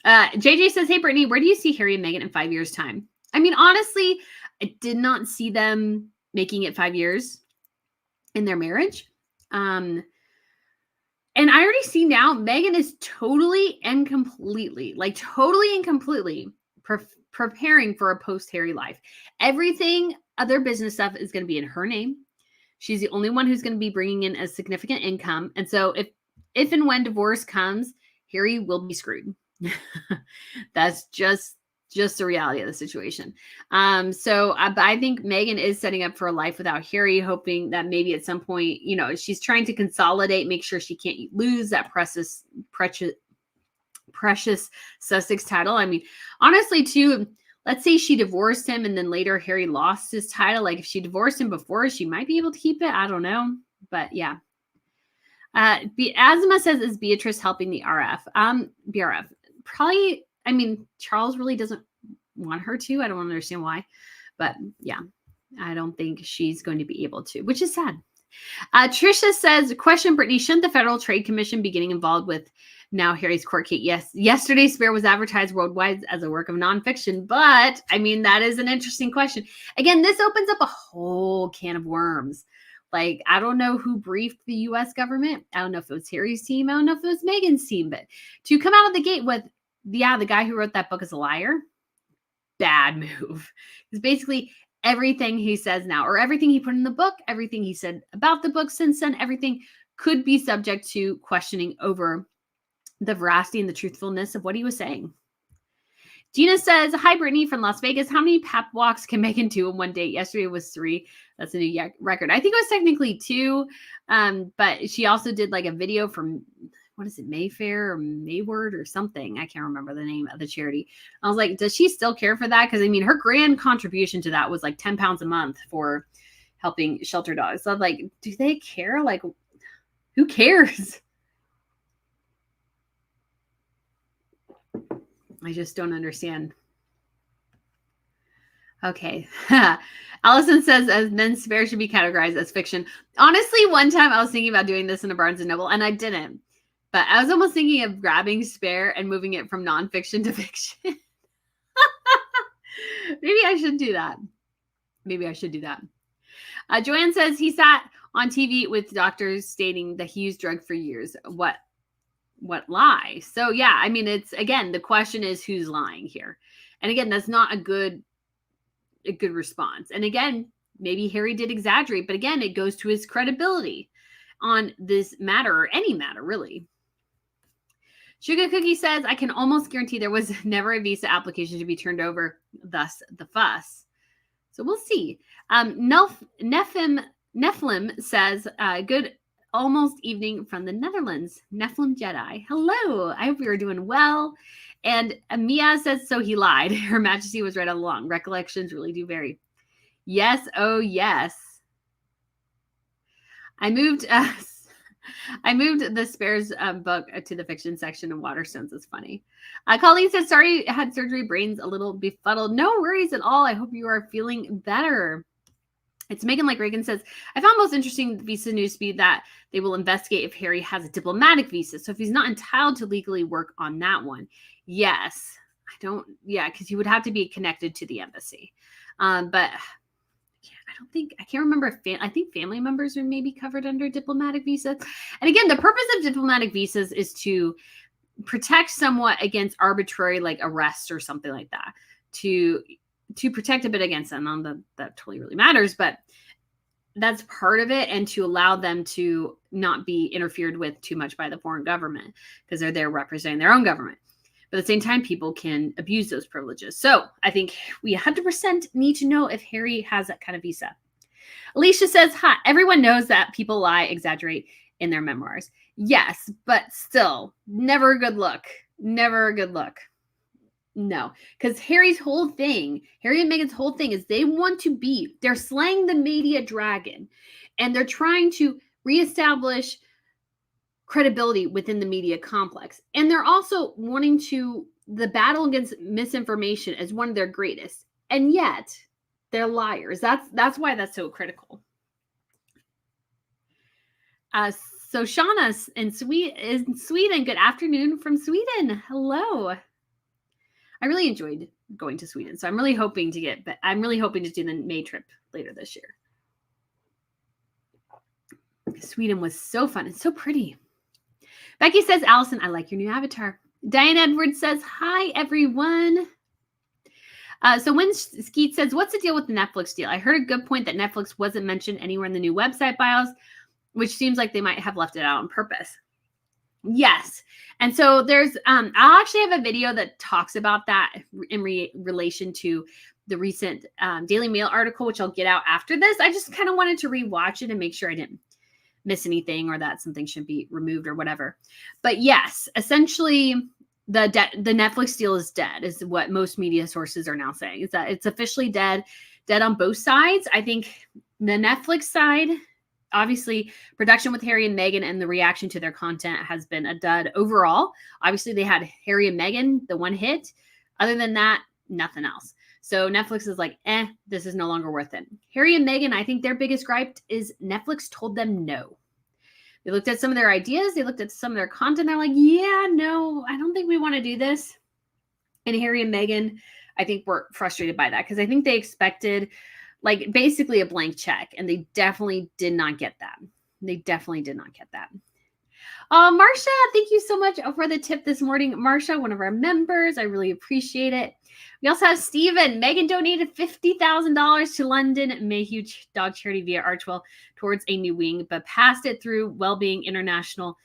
JJ says, hey, Brittany, where do you see Harry and Meghan in 5 years' time? I mean, honestly, I did not see them making it 5 years in their marriage. And I already see now Meghan is totally and completely preparing for a post-Harry life. Everything, other business stuff is going to be in her name. She's the only one who's going to be bringing in a significant income. And so if and when divorce comes, Harry will be screwed. That's just the reality of the situation. So I think Meghan is setting up for a life without Harry, hoping that maybe at some point, she's trying to consolidate, make sure she can't lose that precious Sussex title. I mean, honestly, too, let's say she divorced him and then later Harry lost his title. Like if she divorced him before, she might be able to keep it. I don't know. But yeah. Asma says, is Beatrice helping the BRF? Probably. I mean, Charles really doesn't want her to. I don't understand why. But yeah, I don't think she's going to be able to, which is sad. Trisha says, question, Brittany, shouldn't the Federal Trade Commission be getting involved with now Harry's court case? Yes. Yesterday's Spare was advertised worldwide as a work of nonfiction. But, I mean, that is an interesting question. Again, this opens up a whole can of worms. I don't know who briefed the U.S. government. I don't know if it was Harry's team. I don't know if it was Meghan's team. But to come out of the gate with, the guy who wrote that book is a liar. Bad move. Because basically everything he says now, or everything he put in the book, everything he said about the book since then, everything could be subject to questioning over the veracity and the truthfulness of what he was saying. Gina says, hi, Brittany from Las Vegas. How many pep walks can Meghan do in one day? Yesterday was 3. That's a new record. I think it was technically 2. But she also did a video from, what is it, Mayfair or Mayward or something? I can't remember the name of the charity. I was like, does she still care for that? Because I mean, her grand contribution to that was 10 pounds a month for helping shelter dogs. So I'm like, do they care? Who cares? I just don't understand. Okay. Allison says, as men's Spare should be categorized as fiction. Honestly, one time I was thinking about doing this in a Barnes & Noble, and I didn't. But I was almost thinking of grabbing Spare and moving it from nonfiction to fiction. Maybe I should do that. Joanne says, he sat on TV with doctors stating that he used drugs for years. What lie? So yeah, I mean, it's, again, the question is who's lying here. And again, that's not a good response. And again, maybe Harry did exaggerate, but again, it goes to his credibility on this matter, or any matter, really. Sugar Cookie says, I can almost guarantee there was never a visa application to be turned over, thus the fuss. So we'll see. Nephilim says, good almost evening from the Netherlands. Nephilim Jedi. Hello. I hope you are doing well. And Mia says, so he lied. Her Majesty was right all along. Recollections really do vary. Yes. Oh, yes. I moved the Spares book to the fiction section of Waterstones. It's funny. Colleen says, sorry, I had surgery, brains a little befuddled. No worries at all. I hope you are feeling better. It's Megan Like Reagan says, I found most interesting visa news to be that they will investigate if Harry has a diplomatic visa. So if he's not entitled to legally work on that one. Yes. Because he would have to be connected to the embassy. But I can't remember if I think family members are maybe covered under diplomatic visas. And again, the purpose of diplomatic visas is to protect somewhat against arbitrary like arrests or something like that, to protect a bit against them. Not that totally really matters, but that's part of it, and to allow them to not be interfered with too much by the foreign government because they're there representing their own government. But at the same time, people can abuse those privileges. So I think we 100% need to know if Harry has that kind of visa. Alicia says, hi, everyone knows that people lie, exaggerate in their memoirs. Yes, but still, never a good look. Never a good look. No, because Harry and Meghan's whole thing is they're slaying the media dragon, and they're trying to reestablish credibility within the media complex. And they're also wanting the battle against misinformation as one of their greatest. And yet they're liars. That's why that's so critical. So Shauna in Sweden, good afternoon from Sweden. Hello. I really enjoyed going to Sweden. So I'm really hoping to do the May trip later this year. Sweden was so fun and so pretty. Becky says, Allison, I like your new avatar. Diane Edwards says, hi, everyone. So when Skeet says, what's the deal with the Netflix deal? I heard a good point that Netflix wasn't mentioned anywhere in the new website bios, which seems like they might have left it out on purpose. Yes. And so there's, I'll actually have a video that talks about that in relation to the recent Daily Mail article, which I'll get out after this. I just kind of wanted to rewatch it and make sure I didn't miss anything or that something should be removed or whatever. But yes, essentially the Netflix deal is dead, is what most media sources are now saying, is that it's officially dead on both sides. I think the Netflix side, obviously production with Harry and Meghan and the reaction to their content has been a dud overall. Obviously they had Harry and Meghan, the one hit. Other than that, nothing else. So Netflix is like, this is no longer worth it. Harry and Meghan, I think their biggest gripe is Netflix told them no. They looked at some of their ideas. They looked at some of their content. They're like, yeah, no, I don't think we want to do this. And Harry and Meghan, I think, were frustrated by that because I think they expected like basically a blank check, and they definitely did not get that. Marsha, thank you so much for the tip this morning. Marsha, one of our members. I really appreciate it. We also have Stephen. Meghan donated $50,000 to London Mayhew Dog Charity via Archwell towards a new wing, but passed it through Wellbeing International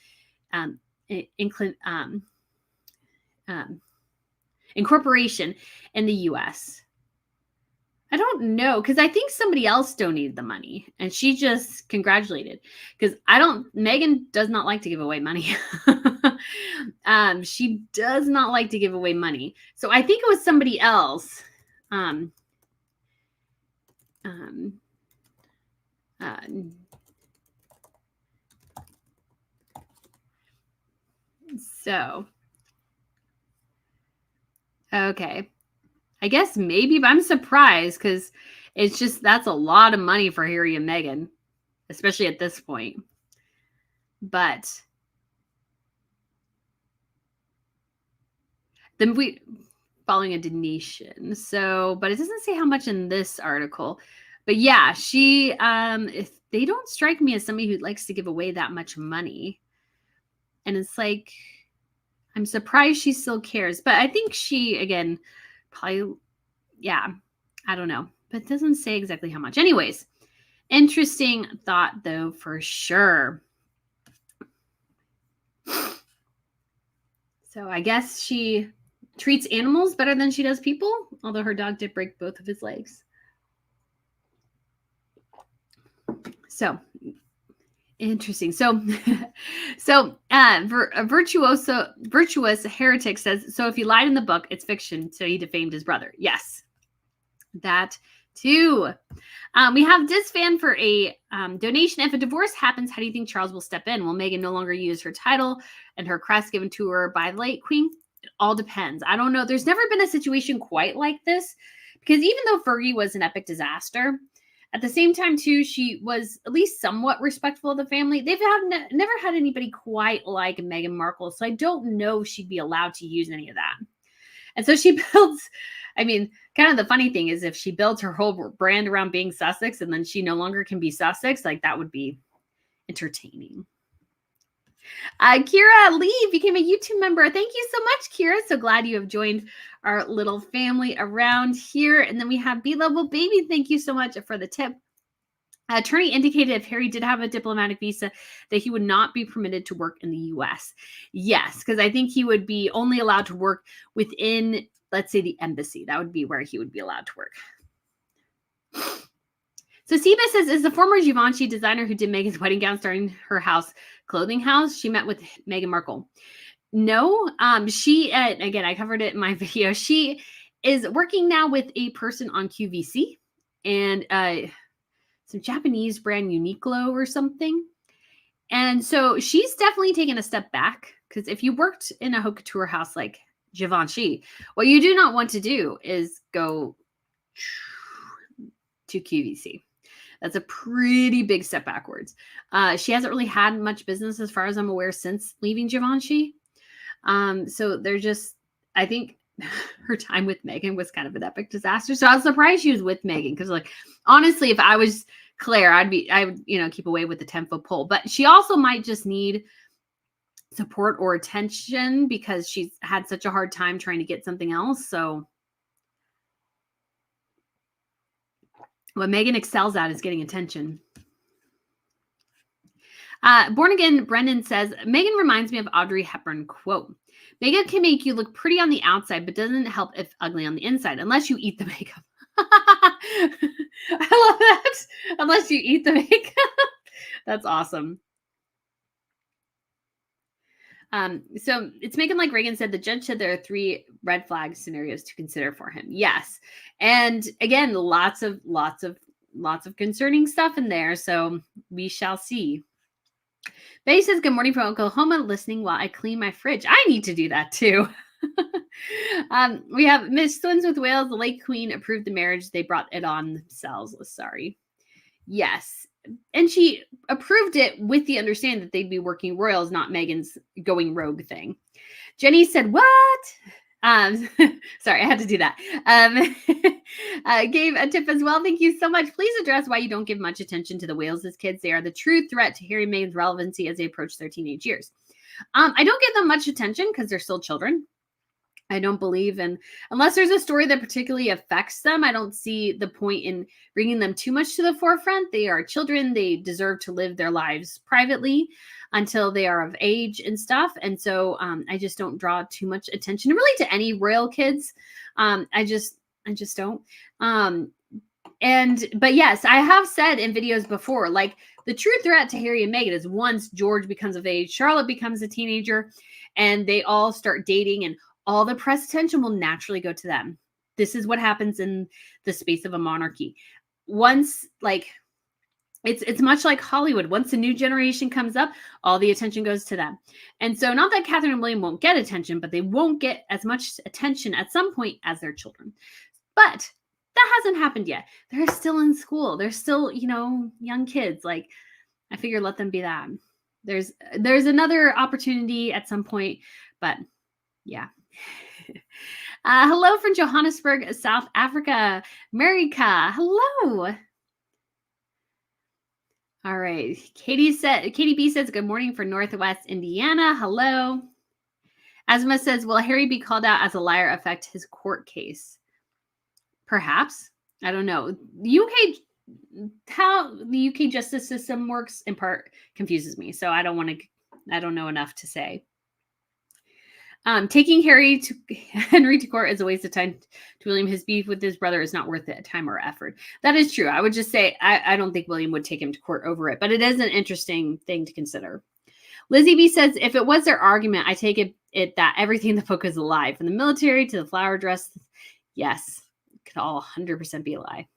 Incorporation in the U.S. I don't know, because I think somebody else donated the money and she just congratulated, because Meghan does not like to give away money. She does not like to give away money. So I think it was somebody else. So, okay. I guess maybe, but I'm surprised because that's a lot of money for Harry and Meghan, especially at this point. But then following a donation. So, but it doesn't say how much in this article. But yeah, they they don't strike me as somebody who likes to give away that much money. And it's like, I'm surprised she still cares. But I think she, again, probably, yeah, I don't know. But it doesn't say exactly how much. Anyways, interesting thought, though, for sure. So I guess she treats animals better than she does people, although her dog did break both of his legs. So interesting. So virtuous heretic says, so if he lied in the book, it's fiction. So he defamed his brother. Yes, that too. We have this fan for a donation. If a divorce happens, how do you think Charles will step in? Will Meghan no longer use her title and her crest given to her by the late queen? It all depends. I don't know. There's never been a situation quite like this, because even though Fergie was an epic disaster, at the same time, too, she was at least somewhat respectful of the family. They've never had anybody quite like Meghan Markle, so I don't know if she'd be allowed to use any of that. And so she builds, I mean, kind of the funny thing is if she builds her whole brand around being Sussex and then she no longer can be Sussex, like that would be entertaining. Kira Lee became a YouTube member. Thank you so much, Kira. So glad you have joined our little family around here. And then we have B-Level Baby. Thank you so much for the tip. Attorney indicated if Harry did have a diplomatic visa, that he would not be permitted to work in the U.S. Yes, because I think he would be only allowed to work within, let's say, the embassy. That would be where he would be allowed to work. So Seba says, is the former Givenchy designer who did Meghan's wedding gown starting her house clothing house? She met with Meghan Markle. No, she, again, I covered it in my video. She is working now with a person on QVC and some Japanese brand Uniqlo or something. And so she's definitely taken a step back, because if you worked in a haute couture house like Givenchy, what you do not want to do is go to QVC. That's a pretty big step backwards. She hasn't really had much business, as far as I'm aware, since leaving Givenchy. So they're just, I think her time with Meghan was kind of an epic disaster. So I was surprised she was with Meghan, because, like, honestly, if I was Claire, I would, keep away with the 10-foot pole. But she also might just need support or attention because she's had such a hard time trying to get something else. So what Meghan excels at is getting attention. Born Again Brendan says, Meghan reminds me of Audrey Hepburn. Quote, Meghan can make you look pretty on the outside, but doesn't help if ugly on the inside, unless you eat the makeup. I love that. Unless you eat the makeup. That's awesome. So it's making, like Reagan said, the judge said there are 3 red flag scenarios to consider for him. Yes. And again, lots of concerning stuff in there. So we shall see. Betty says, good morning from Oklahoma, listening while I clean my fridge. I need to do that too. We have Miss Twins with Wales. The late queen approved the marriage. They brought it on themselves. Sorry. Yes. And she approved it with the understanding that they'd be working royals, not Meghan's going rogue thing. Jenny said, what? Sorry, I had to do that. Gave a tip as well. Thank you so much. Please address why you don't give much attention to the Wales' kids. They are the true threat to Harry and Meghan's relevancy as they approach their teenage years. I don't give them much attention because they're still children. I don't believe in, unless there's a story that particularly affects them, I don't see the point in bringing them too much to the forefront. They are children. They deserve to live their lives privately until they are of age and stuff. And so I just don't draw too much attention really to any royal kids. I just don't. But yes, I have said in videos before, like, the true threat to Harry and Meghan is once George becomes of age, Charlotte becomes a teenager, and they all start dating, and all the press attention will naturally go to them. This is what happens in the space of a monarchy. Once, like, it's much like Hollywood. Once a new generation comes up, all the attention goes to them. And so not that Catherine and William won't get attention, but they won't get as much attention at some point as their children. But that hasn't happened yet. They're still in school. They're still, young kids. Like, I figure let them be that. There's another opportunity at some point, but yeah. Hello from Johannesburg, South Africa. Marika, hello. All right. Katie B says, good morning from Northwest Indiana. Hello. Asma says, will Harry be called out as a liar affect his court case? Perhaps. I don't know. How the UK justice system works in part confuses me. So I don't know enough to say. Taking Henry to court is a waste of time to William. His beef with his brother is not worth it, time or effort. That is true. I would just say I don't think William would take him to court over it, but it is an interesting thing to consider. Lizzie B says, if it was their argument, I take it that everything in the book is a lie, from the military to the flower dress. Yes, it could all 100% be a lie.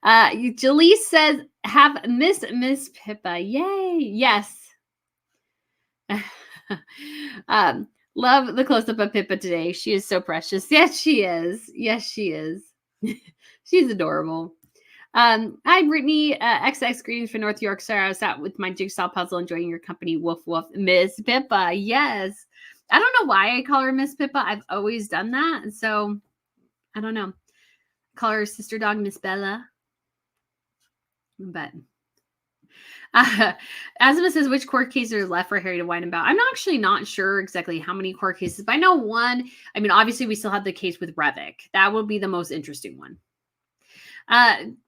Jalise says, have Miss Pippa. Yay. Yes. Love the close-up of Pippa today. She is so precious. Yes, she is. Yes, she is. She's adorable. Hi, Brittany. XX greetings from North Yorkshire. I was out with my jigsaw puzzle, enjoying your company. Woof, woof. Miss Pippa. Yes. I don't know why I call her Miss Pippa. I've always done that. So, I don't know. Call her sister dog Miss Bella. But... Asma says, which court cases are left for Harry to whine about? I'm actually not sure exactly how many court cases, but I know one. I mean, obviously, we still have the case with Revik. That will be the most interesting one.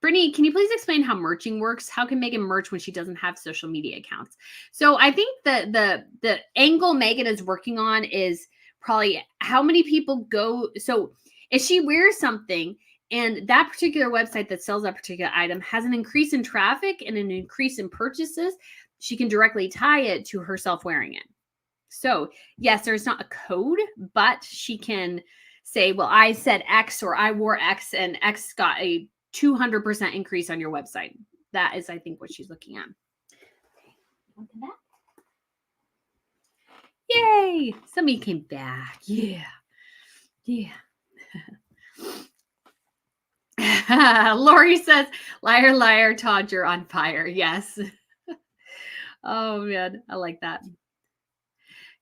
Brittany, can you please explain how merching works? How can Meghan merch when she doesn't have social media accounts? So I think that the angle Meghan is working on is probably how many people go. So if she wears something, and that particular website that sells that particular item has an increase in traffic and an increase in purchases, she can directly tie it to herself wearing it. So yes, there's not a code, but she can say, well, I said X or I wore X and X got a 200% increase on your website. That is, I think, what she's looking at. Welcome back. Yay! Somebody came back. Yeah. Yeah. Lori says, liar, liar, Todd, you're on fire. Yes. Oh, man. I like that.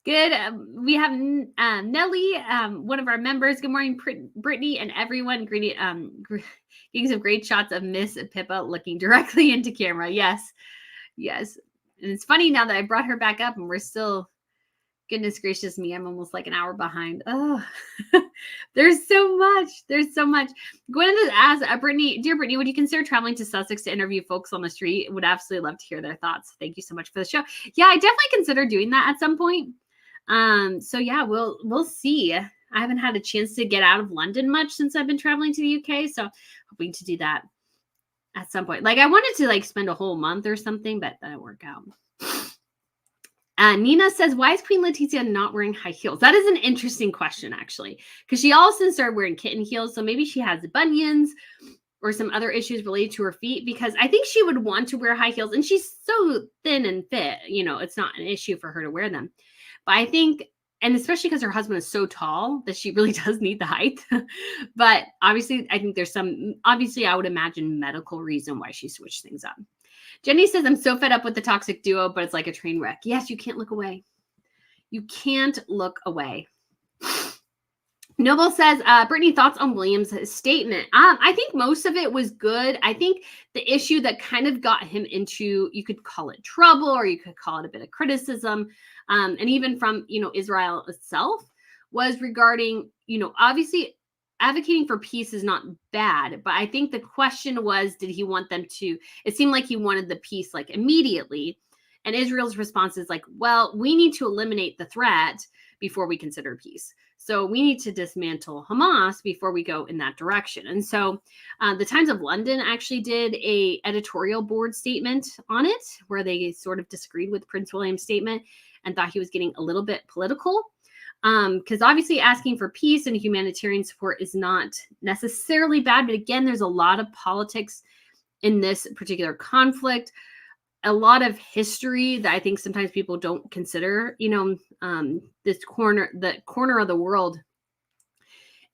Good. We have Nellie, one of our members. Good morning, Brittany and everyone. Getting some great shots of Miss Pippa looking directly into camera. Yes. Yes. And it's funny now that I brought her back up and we're still... Goodness gracious me, I'm almost like an hour behind. Oh, there's so much. There's so much. Gwyneth asks, Brittany, dear Brittany, would you consider traveling to Sussex to interview folks on the street? Would absolutely love to hear their thoughts. Thank you so much for the show. Yeah, I definitely consider doing that at some point. So yeah, we'll see. I haven't had a chance to get out of London much since I've been traveling to the UK. So hoping to do that at some point. Like I wanted to like spend a whole month or something, but that didn't work out. Nina says, why is Queen Letizia not wearing high heels? That is an interesting question, actually, because she also started wearing kitten heels. So maybe she has bunions or some other issues related to her feet, because I think she would want to wear high heels. And she's so thin and fit, you know, it's not an issue for her to wear them. But I think, and especially because her husband is so tall that she really does need the height. But obviously, I think there's obviously, I would imagine medical reason why she switched things up. Jenny says, I'm so fed up with the toxic duo, but it's like a train wreck. Yes, you can't look away. You can't look away. Noble says, Brittany, thoughts on William's statement? I think most of it was good. I think the issue that kind of got him into, you could call it trouble, or you could call it a bit of criticism, and even from, Israel itself, was regarding, obviously advocating for peace is not bad, but I think the question was, did he want them to, it seemed like he wanted the peace like immediately. And Israel's response is like, well, we need to eliminate the threat before we consider peace. So we need to dismantle Hamas before we go in that direction. And so the Times of London actually did a editorial board statement on it, where they sort of disagreed with Prince William's statement and thought he was getting a little bit political. Because obviously asking for peace and humanitarian support is not necessarily bad. But again, there's a lot of politics in this particular conflict, a lot of history that I think sometimes people don't consider. The corner of the world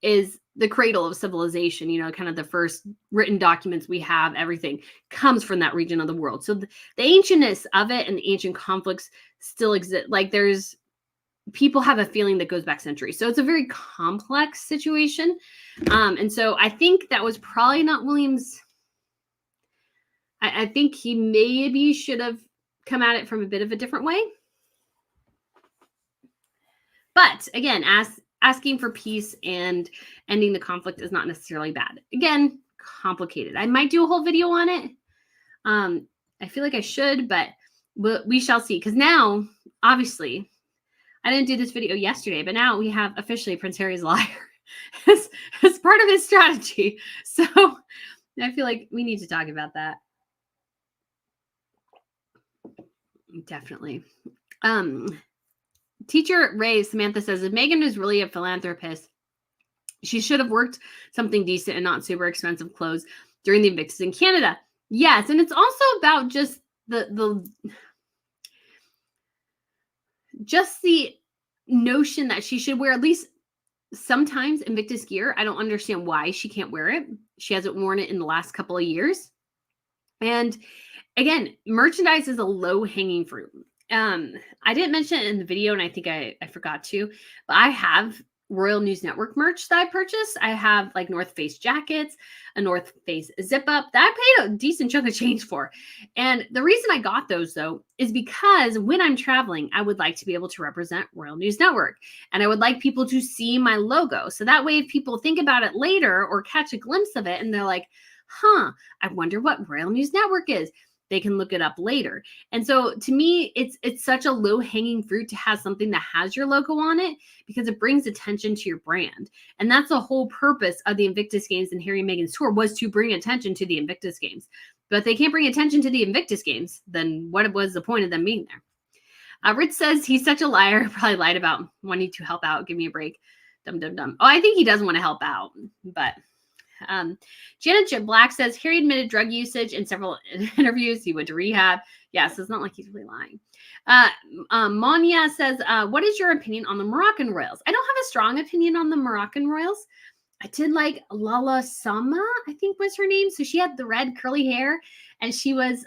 is the cradle of civilization, kind of the first written documents we have, everything comes from that region of the world. So the ancientness of it and the ancient conflicts still exist. Like people have a feeling that goes back centuries. So it's a very complex situation. And so I think that was probably not William's I think he maybe should have come at it from a bit of a different way. But again, asking for peace and ending the conflict is not necessarily bad. Again, complicated. I might do a whole video on it. I feel like I should, but we shall see. Because now, obviously, I didn't do this video yesterday, but now we have officially Prince Harry's liar as part of his strategy. So I feel like we need to talk about that. Definitely. Teacher Ray, Samantha says, if Meghan is really a philanthropist, she should have worked something decent and not super expensive clothes during the Invictus in Canada. Yes, and it's also about just the notion that she should wear at least sometimes Invictus gear. I don't understand why she can't wear it. She hasn't worn it in the last couple of years. And again, merchandise is a low-hanging fruit. I didn't mention it in the video, and I think I forgot to, but I have Royal News Network merch that I purchased. I have like North Face jackets, a North Face zip up that I paid a decent chunk of change for. And the reason I got those though is because when I'm traveling, I would like to be able to represent Royal News Network, and I would like people to see my logo. So that way, if people think about it later or catch a glimpse of it and they're like, huh, I wonder what Royal News Network is, they can look it up later. And so to me, it's such a low-hanging fruit to have something that has your logo on it because it brings attention to your brand. And that's the whole purpose of the Invictus Games and Harry and Meghan's tour, was to bring attention to the Invictus Games. But if they can't bring attention to the Invictus Games, then what was the point of them being there? Rich says he's such a liar, probably lied about wanting to help out. Give me a break. Dum, dum, dum. Oh, I think he does want to help out, but Janet Black says Harry admitted drug usage in several interviews. He went to rehab. Yes, it's not like he's really lying. Monia says, what is your opinion on the Moroccan royals? I don't have a strong opinion on the Moroccan royals. I did like Lala Sama, I think was her name. So she had the red curly hair, and she was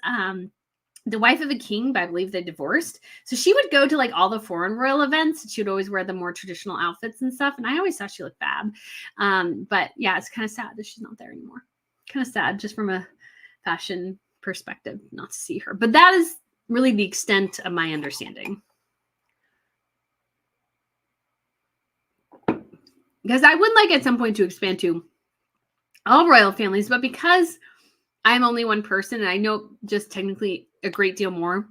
the wife of a king, but I believe they divorced. So she would go to like all the foreign royal events. She would always wear the more traditional outfits and stuff. And I always thought she looked fab. But yeah, it's kind of sad that she's not there anymore. Kind of sad just from a fashion perspective not to see her. But that is really the extent of my understanding. Because I would like at some point to expand to all royal families, but because I'm only one person and I know just technically a great deal more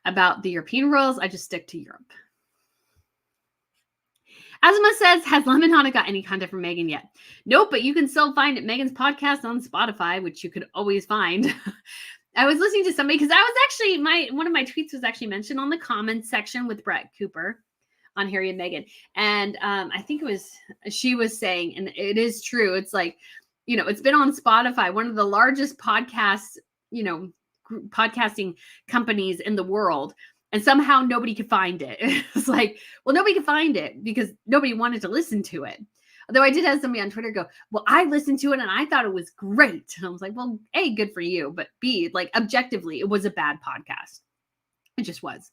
about the European royals, I just stick to Europe. Asma says, has Lemonada got any content from Meghan yet? Nope, but you can still find Meghan's podcast on Spotify, which you could always find. I was listening to somebody because I was actually, one of my tweets was actually mentioned on the comments section with Brett Cooper on Harry and Meghan. And I think she was saying, and it is true, it's like, it's been on Spotify, one of the largest podcasts, podcasting companies in the world. And somehow nobody could find it. It's like, well, nobody could find it because nobody wanted to listen to it. Although I did have somebody on Twitter go, well, I listened to it and I thought it was great. And I was like, well, A, good for you. But B, like objectively, it was a bad podcast. It just was.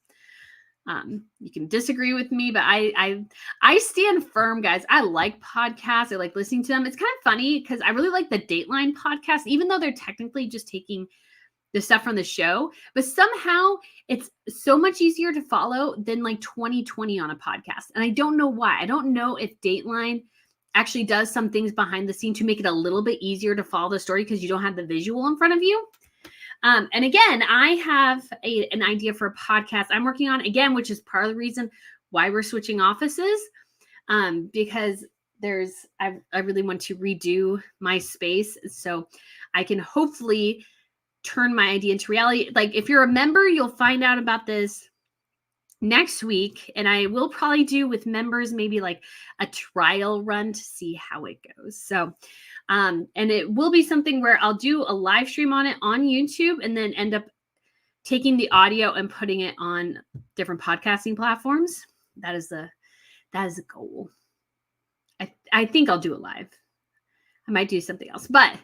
You can disagree with me, but I stand firm, guys. I like podcasts. I like listening to them. It's kind of funny because I really like the Dateline podcast, even though they're technically just taking the stuff from the show, but somehow it's so much easier to follow than like 2020 on a podcast. And I don't know why. I don't know if Dateline actually does some things behind the scene to make it a little bit easier to follow the story because you don't have the visual in front of you. And again, I have an idea for a podcast I'm working on, again, which is part of the reason why we're switching offices, because I really want to redo my space so I can hopefully turn my idea into reality. Like if you're a member, you'll find out about this next week, and I will probably do with members maybe like a trial run to see how it goes. So and it will be something where I'll do a live stream on it on YouTube and then end up taking the audio and putting it on different podcasting platforms. That is the goal. I think I'll do it live. I might do something else, but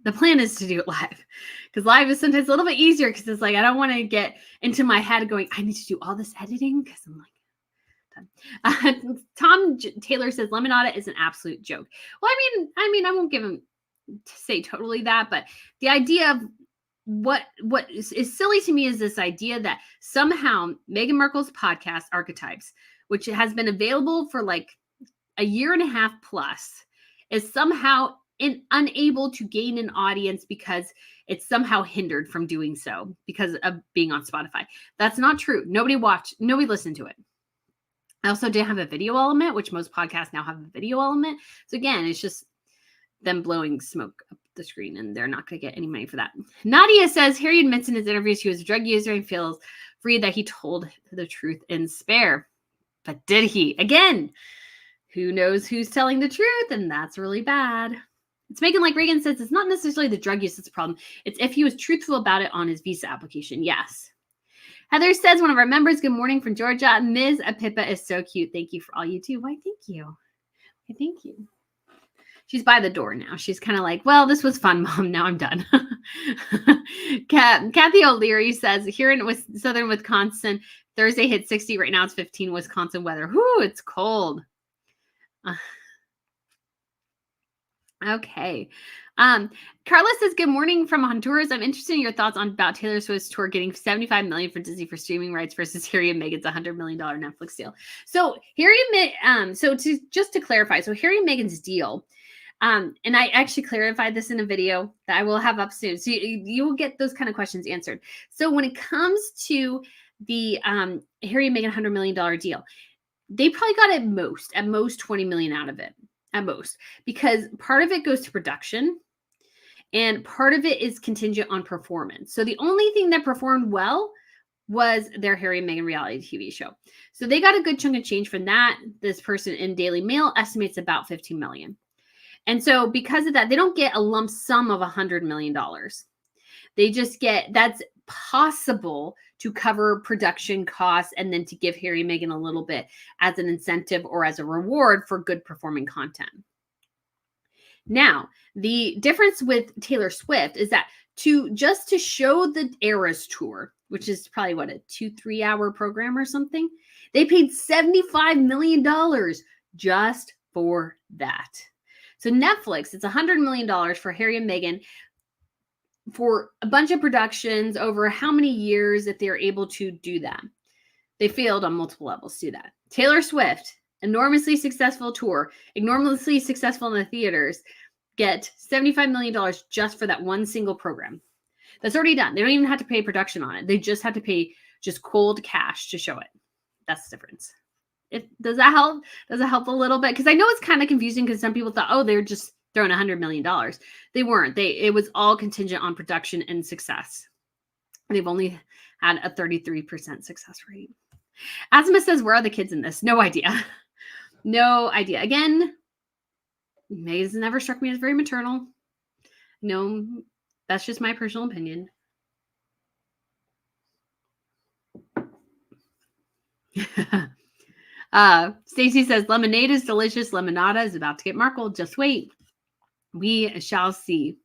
the plan is to do it live because live is sometimes a little bit easier because it's like I don't want to get into my head going, I need to do all this editing because I'm like, Tom Taylor says Lemonada is an absolute joke. Well, I mean, I won't give him to say totally that, but the idea of what is silly to me is this idea that somehow Meghan Markle's podcast Archetypes, which has been available for like a year and a half plus, is somehow unable to gain an audience because it's somehow hindered from doing so because of being on Spotify. That's not true. Nobody listened to it. I also did have a video element, which most podcasts now have a video element. So again, it's just them blowing smoke up the screen, and they're not going to get any money for that. Nadia says Harry admits in his interviews he was a drug user and feels free that he told the truth in Spare. But did he? Again, who knows who's telling the truth, and that's really bad. It's Megan, like Reagan says, it's not necessarily the drug use that's the problem. It's if he was truthful about it on his visa application. Yes. Heather says, one of our members, good morning from Georgia. Ms. Pippa is so cute. Thank you for all you do. Why, thank you. Why, thank you. She's by the door now. She's kind of like, well, this was fun, Mom. Now I'm done. Kathy O'Leary says, here in southern Wisconsin, Thursday hit 60. Right now it's 15 Wisconsin weather. Whoo, it's cold. Okay. Carla says, good morning from Honduras. I'm interested in your thoughts about Taylor Swift's tour getting $75 million for Disney for streaming rights versus Harry and Meghan's $100 million Netflix deal. So just to clarify, so Harry and Meghan's deal, and I actually clarified this in a video that I will have up soon. So you will get those kind of questions answered. So when it comes to the Harry and Meghan $100 million deal, they probably got at most 20 million out of it. At most, because part of it goes to production and part of it is contingent on performance. So the only thing that performed well was their Harry and Meghan reality TV show. So they got a good chunk of change from that. This person in Daily Mail estimates about 15 million. And so because of that, they don't get a lump sum of $100 million. They just get, that's possible to cover production costs and then to give Harry and Meghan a little bit as an incentive or as a reward for good performing content. Now, the difference with Taylor Swift is that to show the Eras tour, which is probably what, a 2-3 hour program or something, they paid $75 million just for that. So Netflix, it's $100 million for Harry and Meghan for a bunch of productions over how many years if they're able to do that. They failed on multiple levels to do that. Taylor Swift, enormously successful tour, enormously successful in the theaters, get $75 million just for that one single program. That's already done. They don't even have to pay production on it. They just have to pay just cold cash to show it. That's the difference. Does that help? Does it help a little bit? Because I know it's kind of confusing because some people thought, oh, they're just throwing $100 million. They weren't. It was all contingent on production and success. They've only had a 33% success rate. Asma says, where are the kids in this? No idea. No idea. Again, Meghan's never struck me as very maternal. No, that's just my personal opinion. Stacy says, lemonade is delicious. Lemonada is about to get Markle. Just wait. We shall see.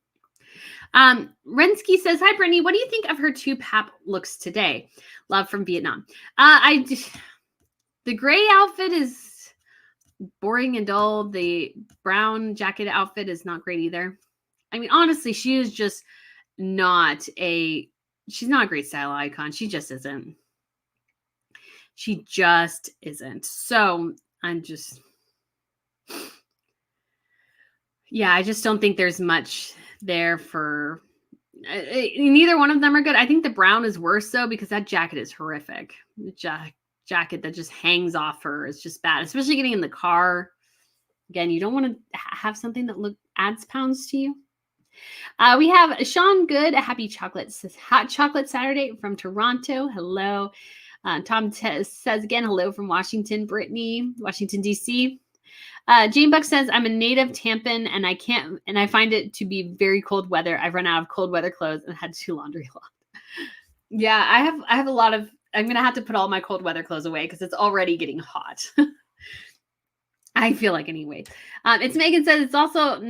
Rensky says, hi, Brittany. What do you think of her two pap looks today? Love from Vietnam. The gray outfit is boring and dull. The brown jacket outfit is not great either. I mean, honestly, she is just she's not a great style icon. She just isn't. She just isn't. So I just don't think there's much there for neither one of them are good. I think the brown is worse though, because that jacket is horrific. The jacket that just hangs off her is just bad, especially getting in the car. Again, you don't want to have something that adds pounds to you. We have Sean Good, a happy hot chocolate Saturday from Toronto. Hello. Tom says again, hello from Washington, Brittany, Washington, D.C. Jane Buck says, I'm a native Tampan and I find it to be very cold weather. I've run out of cold weather clothes and had to do laundry a lot. Yeah, I have a lot of, I'm going to have to put all my cold weather clothes away because it's already getting hot. I feel like anyway. It's Megan says it's also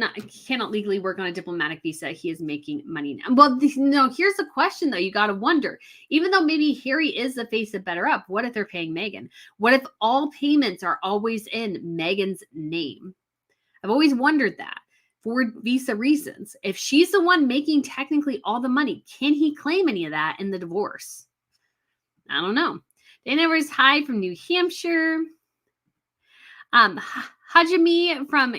cannot legally work on a diplomatic visa. He is making money now. Well, no, here's a question though. You got to wonder, even though maybe Harry is the face of Better Up, what if they're paying Meghan? What if all payments are always in Meghan's name? I've always wondered that. for visa reasons. If she's the one making technically all the money, can he claim any of that in the divorce? I don't know. Dana Rose, hi from New Hampshire. Hajimi from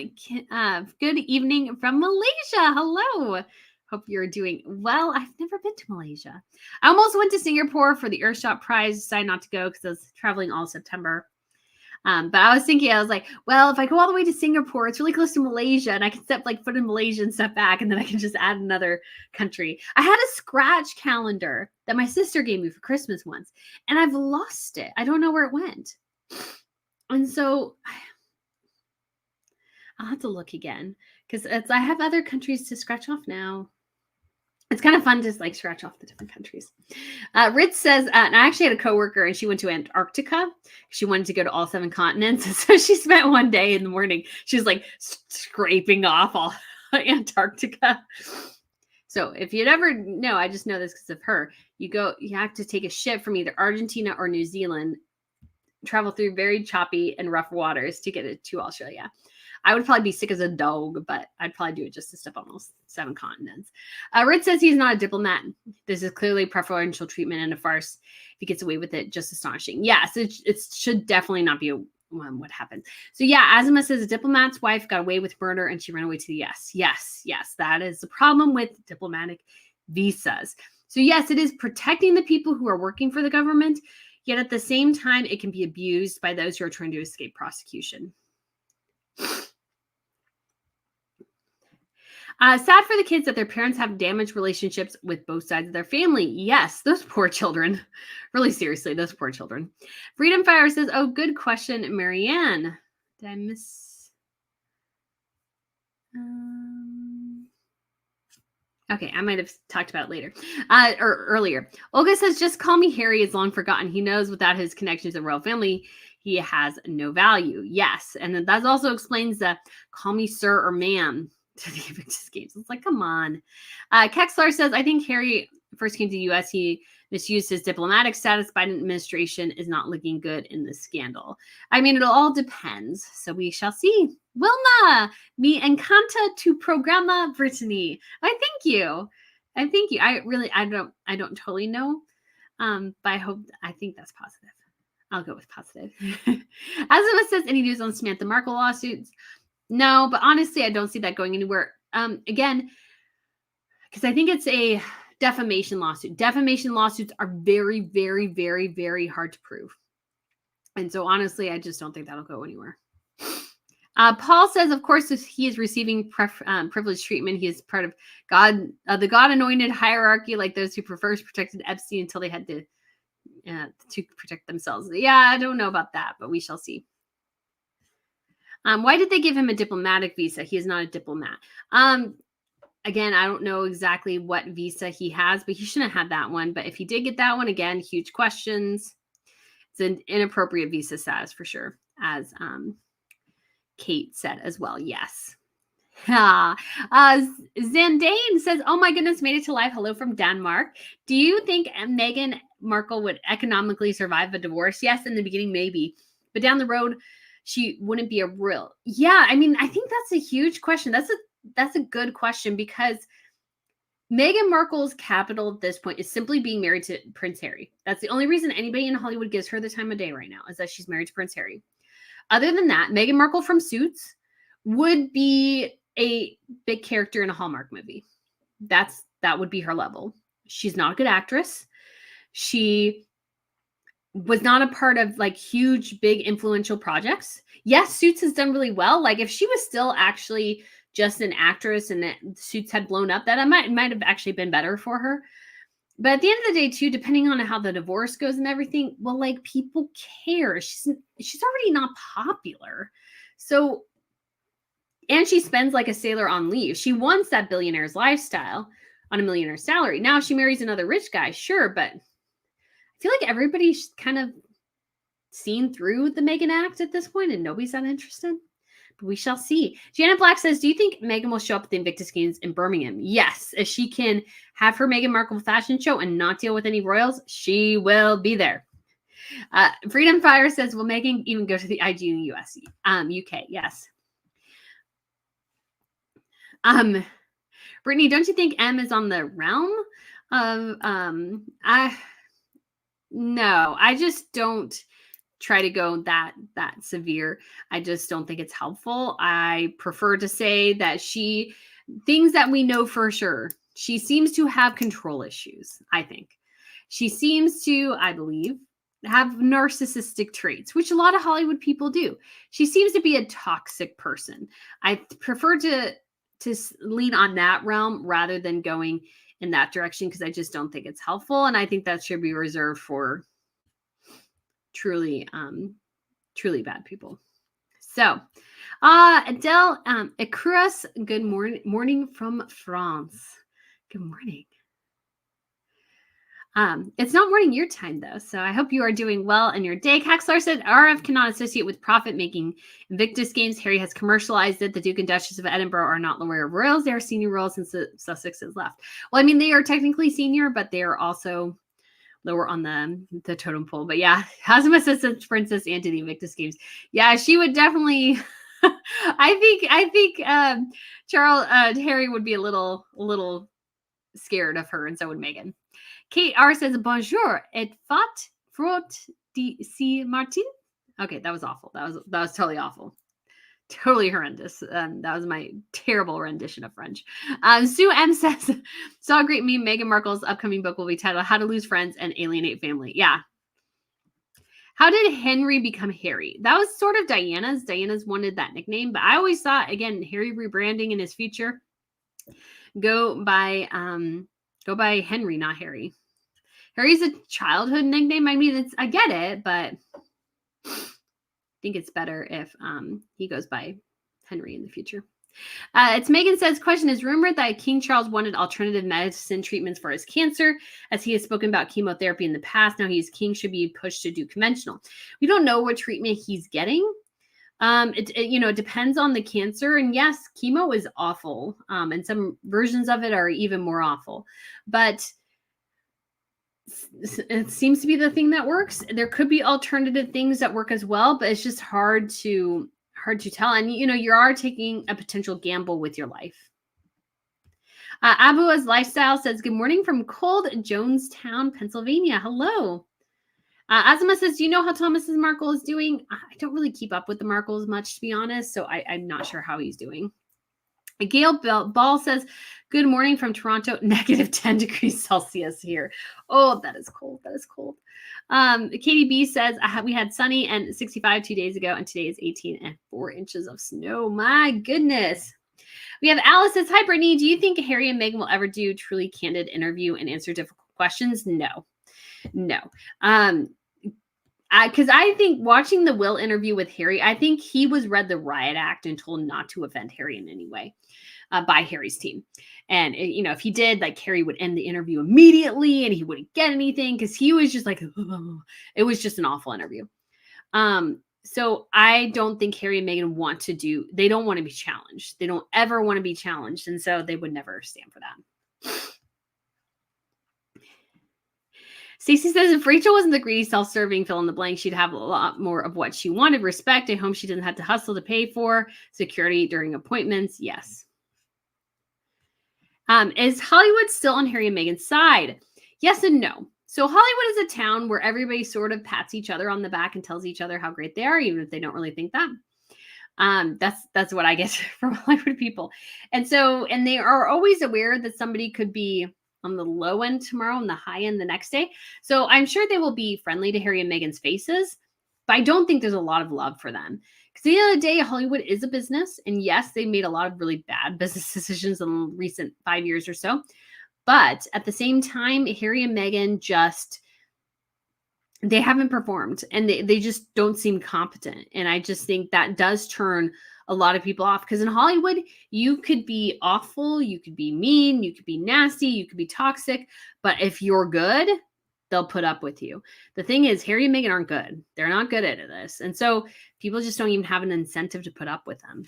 good evening from Malaysia. Hello. Hope you're doing well. I've never been to Malaysia. I almost went to Singapore for the Earthshot Prize. Decided not to go because I was traveling all September. But I was thinking, I was like, well, if I go all the way to Singapore, it's really close to Malaysia, and I can step like foot in Malaysia and step back, and then I can just add another country. I had a scratch calendar that my sister gave me for Christmas once, and I've lost it. I don't know where it went. And so I'll have to look again because I have other countries to scratch off now. It's kind of fun to like scratch off the different countries. Ritz says, and I actually had a coworker and she went to Antarctica. She wanted to go to all 7 continents. And so she spent one day in the morning. She was like scraping off all Antarctica. So if you'd ever know, I just know this because of her. You have to take a ship from either Argentina or New Zealand, travel through very choppy and rough waters to get it to Australia. I would probably be sick as a dog, but I'd probably do it just to step on those 7 continents. Ritz says he's not a diplomat. This is clearly preferential treatment and a farce. If he gets away with it, just astonishing. Yes, it should definitely not be what happened. So yeah, Azuma says a diplomat's wife got away with murder and she ran away to the US. Yes, that is the problem with diplomatic visas. So yes, it is protecting the people who are working for the government, yet at the same time, it can be abused by those who are trying to escape prosecution. Sad for the kids that their parents have damaged relationships with both sides of their family. Yes, those poor children. Really seriously, those poor children. Freedom Fire says, oh, good question, Marianne. Did I miss? Okay, I might have talked about it later or earlier. Olga says, just call me Harry. It's long forgotten. He knows without his connections to the royal family, he has no value. Yes, and then that also explains the call me sir or ma'am to the Invictus Games. It's like, come on. Kexlar says, I think Harry first came to the U.S. He misused his diplomatic status. Biden administration is not looking good in this scandal. I mean, it all depends. So we shall see. Wilma, me encanta tu programa, Brittany. I thank you. I don't totally know. But I think that's positive. I'll go with positive. Azuma says, any news on Samantha Markle lawsuits? No, but honestly, I don't see that going anywhere. Again, because I think it's a defamation lawsuit. Defamation lawsuits are very, very, very, very hard to prove. And so honestly, I just don't think that'll go anywhere. Paul says, of course, if he is receiving privileged treatment, he is part of the God-anointed hierarchy, like those who first protected Epstein until they had to protect themselves. Yeah, I don't know about that, but we shall see. Why did they give him a diplomatic visa? He is not a diplomat. Again, I don't know exactly what visa he has, but he shouldn't have had that one. But if he did get that one, again, huge questions. It's an inappropriate visa status for sure, as Kate said as well. Yes. Zandane says, oh my goodness, made it to live. Hello from Denmark. Do you think Meghan Markle would economically survive a divorce? Yes, in the beginning, maybe. But down the road, she wouldn't be a real. Yeah, I mean, I think that's a huge question. That's a good question because Meghan Markle's capital at this point is simply being married to Prince Harry. That's the only reason anybody in Hollywood gives her the time of day right now, is that she's married to Prince Harry. Other than that, Meghan Markle from Suits would be a big character in a Hallmark movie. That would be her level. She's not a good actress. She was not a part of like huge, big, influential projects. Yes, Suits has done really well. Like if she was still actually just an actress and that Suits had blown up, that might have actually been better for her. But at the end of the day, too, depending on how the divorce goes and everything, well, like people care. She's already not popular. So, and she spends like a sailor on leave. She wants that billionaire's lifestyle on a millionaire's salary. Now she marries another rich guy, sure, but I feel like everybody's kind of seen through the Meghan act at this point and nobody's that interested. But we shall see. Janet Black says, do you think Meghan will show up at the Invictus Games in Birmingham? Yes. If she can have her Meghan Markle fashion show and not deal with any royals, she will be there. Freedom Fire says, will Meghan even go to the IG in the UK? Yes. Brittany, don't you think M is on the realm of no, I just don't try to go that severe. I just don't think it's helpful. I prefer to say that things that we know for sure. She seems to have control issues, I think. She seems to, I believe, have narcissistic traits, which a lot of Hollywood people do. She seems to be a toxic person. I prefer to lean on that realm rather than going in that direction because I just don't think it's helpful, and I think that should be reserved for truly bad people. So Adele Ecrus, good morning from France. Good morning. It's not morning your time though, so I hope you are doing well in your day. Caxlar said RF cannot associate with profit-making Invictus Games. Harry has commercialized it. The Duke and Duchess of Edinburgh are not lower royals. They are senior royals since Sussex has left. Well, I mean, they are technically senior, but they are also lower on the totem pole. But yeah, Hazma says Princess Anne to the Invictus Games. Yeah, she would definitely. I think Harry would be a little scared of her, and so would Meghan. Kate R says, bonjour, et fat frot d'ici Martin? Okay, that was awful. That was totally awful. Totally horrendous. That was my terrible rendition of French. Sue M says, saw a great meme. Meghan Markle's upcoming book will be titled How to Lose Friends and Alienate Family. Yeah. How did Henry become Harry? That was sort of Diana's. Diana's wanted that nickname, but I always thought, again, Harry rebranding in his future, go by Henry, not Harry. Harry's a childhood nickname. I mean, I get it, but I think it's better if he goes by Henry in the future. It's Megan says, question is rumored that King Charles wanted alternative medicine treatments for his cancer, as he has spoken about chemotherapy in the past. Now he's king, should be pushed to do conventional. We don't know what treatment he's getting. It depends on the cancer. And yes, chemo is awful. And some versions of it are even more awful. But it seems to be the thing that works. There could be alternative things that work as well, but it's just hard to tell. And you are taking a potential gamble with your life. Abua's Lifestyle says, good morning from cold Jonestown, Pennsylvania. Hello. Azuma says, do you know how Thomas Markle is doing? I don't really keep up with the Markles much, to be honest, so I'm not sure how he's doing. Gail Ball says, good morning from Toronto, negative 10 degrees Celsius here. Oh, that is cold. That is cold. Katie B says, we had sunny and 65 2 days ago, and today is 18 and 4 inches of snow. My goodness. We have Alice says, hi, Brittany. Do you think Harry and Meghan will ever do a truly candid interview and answer difficult questions? No. Because I think watching the Will interview with Harry, I think he was read the riot act and told not to offend Harry in any way by Harry's team. And, if he did, like, Harry would end the interview immediately and he wouldn't get anything because he was just like, it was just an awful interview. So I don't think Harry and Meghan they don't want to be challenged. They don't ever want to be challenged. And so they would never stand for that. Stacey says, if Rachel wasn't the greedy, self-serving fill in the blank, she'd have a lot more of what she wanted. Respect, a home she didn't have to hustle to pay for, security during appointments. Yes. Is Hollywood still on Harry and Meghan's side? Yes and no. So Hollywood is a town where everybody sort of pats each other on the back and tells each other how great they are, even if they don't really think that. That's what I get from Hollywood people. And they are always aware that somebody could be on the low end tomorrow and the high end the next day. So I'm sure they will be friendly to Harry and Meghan's faces, but I don't think there's a lot of love for them. Because at the end of the day, Hollywood is a business. And yes, they made a lot of really bad business decisions in the recent 5 years or so. But at the same time, Harry and Meghan they haven't performed and they just don't seem competent. And I just think that does turn a lot of people off, because in Hollywood, you could be awful, you could be mean, you could be nasty, you could be toxic, but if you're good, they'll put up with you. The thing is, Harry and Meghan aren't good. They're not good at this. And so people just don't even have an incentive to put up with them.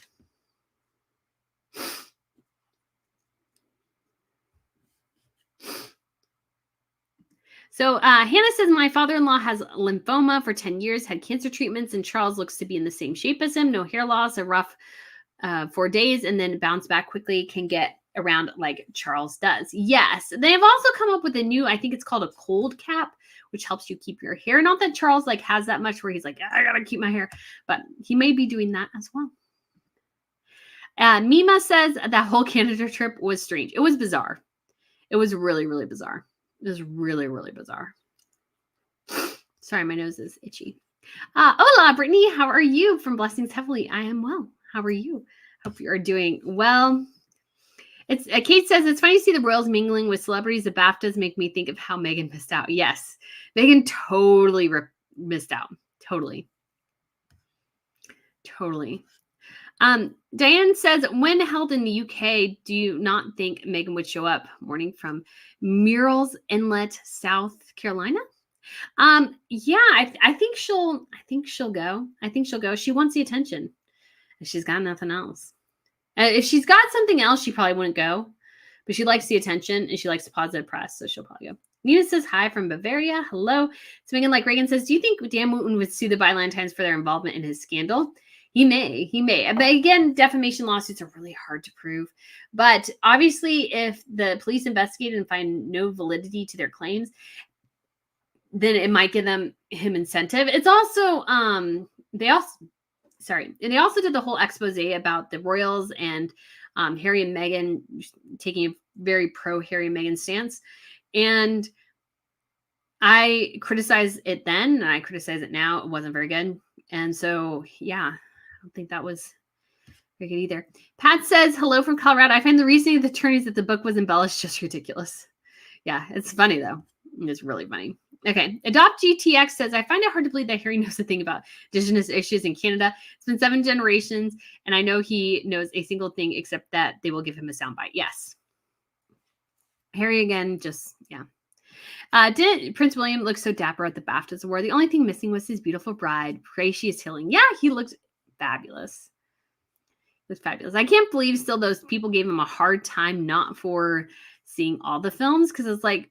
So Hannah says, my father-in-law has lymphoma for 10 years, had cancer treatments, and Charles looks to be in the same shape as him. No hair loss, a rough 4 days and then bounce back quickly, can get around like Charles does. Yes, they've also come up with a new, I think it's called a cold cap, which helps you keep your hair. Not that Charles like has that much where he's like, I gotta keep my hair, but he may be doing that as well. Mima says that whole Canada trip was strange. It was bizarre. It was really, really bizarre. It was really, really bizarre. Sorry, my nose is itchy. Hola, Brittany. How are you? From Blessings Heavily. I am well. How are you? Hope you are doing well. It's Kate says it's funny to see the royals mingling with celebrities. The BAFTAs make me think of how Meghan missed out. Yes, Meghan totally missed out. Totally. Diane says, when held in the UK, do you not think Meghan would show up? Morning from Murrells Inlet, South Carolina. Yeah, I think she'll go. I think she'll go. She wants the attention. She's got nothing else. If she's got something else, she probably wouldn't go. But she likes the attention and she likes the positive press, so she'll probably go. Nina says hi from Bavaria. Hello. So Megan, like Reagan says, do you think Dan Wooten would sue the Byzantines for their involvement in his scandal? He may. But again, defamation lawsuits are really hard to prove. But obviously, if the police investigate and find no validity to their claims, then it might give him incentive. It's also they also did the whole expose about the royals and Harry and Meghan taking a very pro Harry and Meghan stance. And I criticized it then and I criticize it now. It wasn't very good. And so, yeah, I don't think that was very good either. Pat says, hello from Colorado. I find the reasoning of the attorneys that the book was embellished just ridiculous. Yeah, it's funny though. It's really funny. Okay, Adopt GTX says, I find it hard to believe that Harry knows a thing about Indigenous issues in Canada. It's been 7 generations, and I know he knows a single thing except that they will give him a soundbite. Yes. Harry again, just, yeah. Didn't Prince William look so dapper at the BAFTAs award? The only thing missing was his beautiful bride. Pray she is healing. Yeah, he looked fabulous. It was fabulous. I can't believe still those people gave him a hard time not for seeing all the films, because it's like,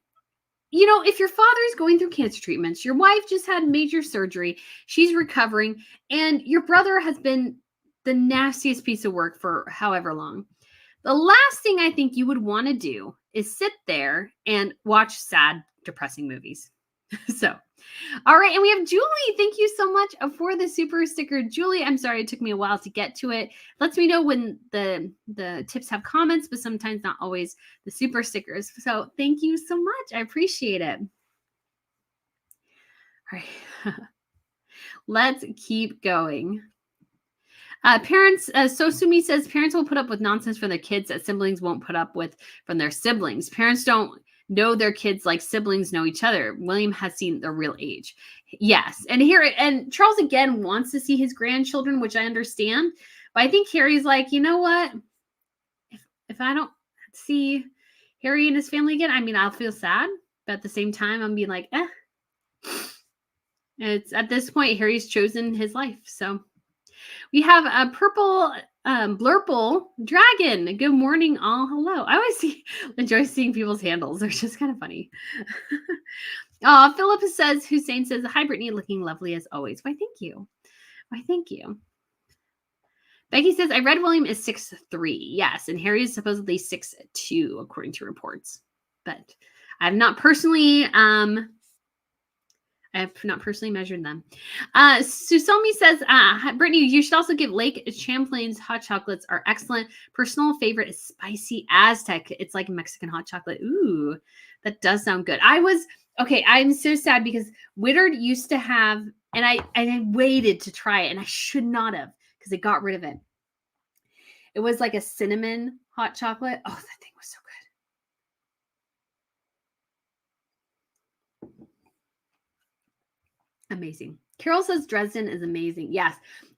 you know, if your father is going through cancer treatments, your wife just had major surgery, she's recovering, and your brother has been the nastiest piece of work for however long. The last thing I think you would want to do is sit there and watch sad, depressing movies. So, all right. And we have Julie. Thank you so much for the super sticker. Julie, I'm sorry it took me a while to get to it. Lets me know when the tips have comments, but sometimes not always the super stickers. So thank you so much. I appreciate it. All right. Let's keep going. Parents, Sosumi says, parents will put up with nonsense from their kids that siblings won't put up with from their siblings. Parents don't know their kids like siblings know each other. William has seen their real age. Yes. And Charles again wants to see his grandchildren, which I understand. But I think Harry's like, you know what? If I don't see Harry and his family again, I mean, I'll feel sad. But at the same time, I'm being like, It's at this point, Harry's chosen his life. So we have a purple blurple dragon. Good morning, all. Hello. I always enjoy seeing people's handles. They're just kind of funny. Philip says, Hussein says, hi, Brittany, looking lovely as always. Why, thank you. Why, thank you. Becky says, I read William is 6'3". Yes, and Harry is supposedly 6'2", according to reports. But I have not personally measured them. Susomi says, Brittany, you should also give Lake Champlain's hot chocolates are excellent. Personal favorite is spicy Aztec. It's like Mexican hot chocolate. Ooh, that does sound good. I'm so sad because Whittard used to have, and I waited to try it, and I should not have because they got rid of it. It was like a cinnamon hot chocolate. Oh, that thing was so good. Amazing. Carol says Dresden is amazing. Yes.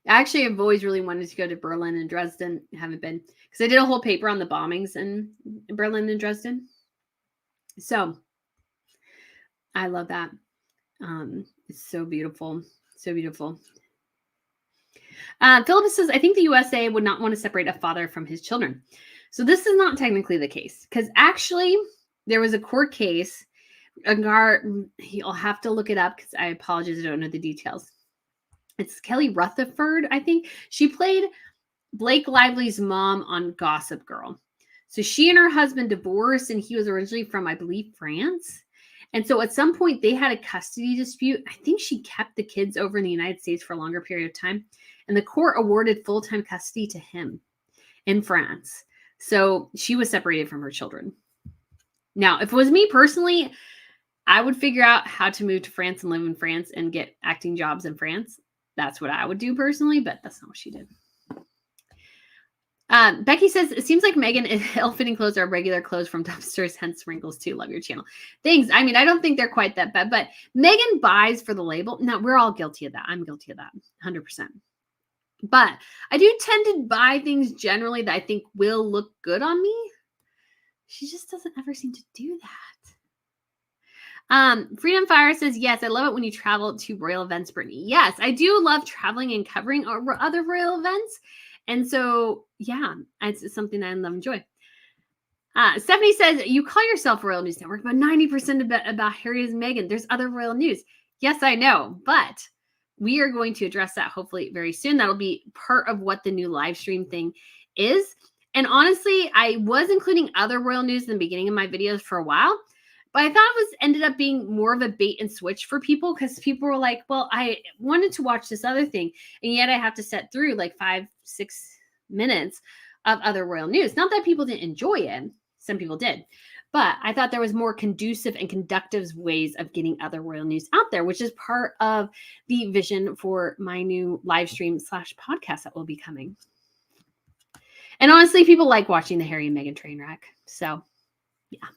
Actually, I've always really wanted to go to Berlin and Dresden. I haven't been because I did a whole paper on the bombings in Berlin and Dresden. So I love that. It's so beautiful. So beautiful. Philip says, I think the USA would not want to separate a father from his children. So this is not technically the case because actually there was a court case. You'll have to look it up because I apologize, I don't know the details. It's Kelly Rutherford, I think. She played Blake Lively's mom on Gossip Girl. So she and her husband divorced, and he was originally from, I believe, France. And so at some point they had a custody dispute. I think she kept the kids over in the United States for a longer period of time, and the court awarded full-time custody to him in France. So she was separated from her children. Now, if it was me personally, I would figure out how to move to France and live in France and get acting jobs in France. That's what I would do personally, but that's not what she did. Becky says, it seems like Meghan ill-fitting clothes are regular clothes from dumpsters, hence wrinkles too. Love your channel. Thanks. I mean, I don't think they're quite that bad, but Meghan buys for the label. Now, we're all guilty of that. I'm guilty of that, 100%. But I do tend to buy things generally that I think will look good on me. She just doesn't ever seem to do that. Freedom Fire says, yes, I love it when you travel to royal events, Brittany. Yes, I do love traveling and covering other royal events. And so, yeah, it's something that I love and enjoy. Stephanie says, you call yourself Royal News Network, but 90% about Harry is Meghan. There's other royal news. Yes, I know, but we are going to address that hopefully very soon. That'll be part of what the new live stream thing is. And honestly, I was including other royal news in the beginning of my videos for a while, but I thought it ended up being more of a bait and switch for people, because people were like, well, I wanted to watch this other thing, and yet I have to sit through like 5-6 minutes of other royal news. Not that people didn't enjoy it. Some people did. But I thought there was more conducive and conductive ways of getting other royal news out there, which is part of the vision for my new live stream / podcast that will be coming. And honestly, people like watching the Harry and Meghan train wreck. So, yeah.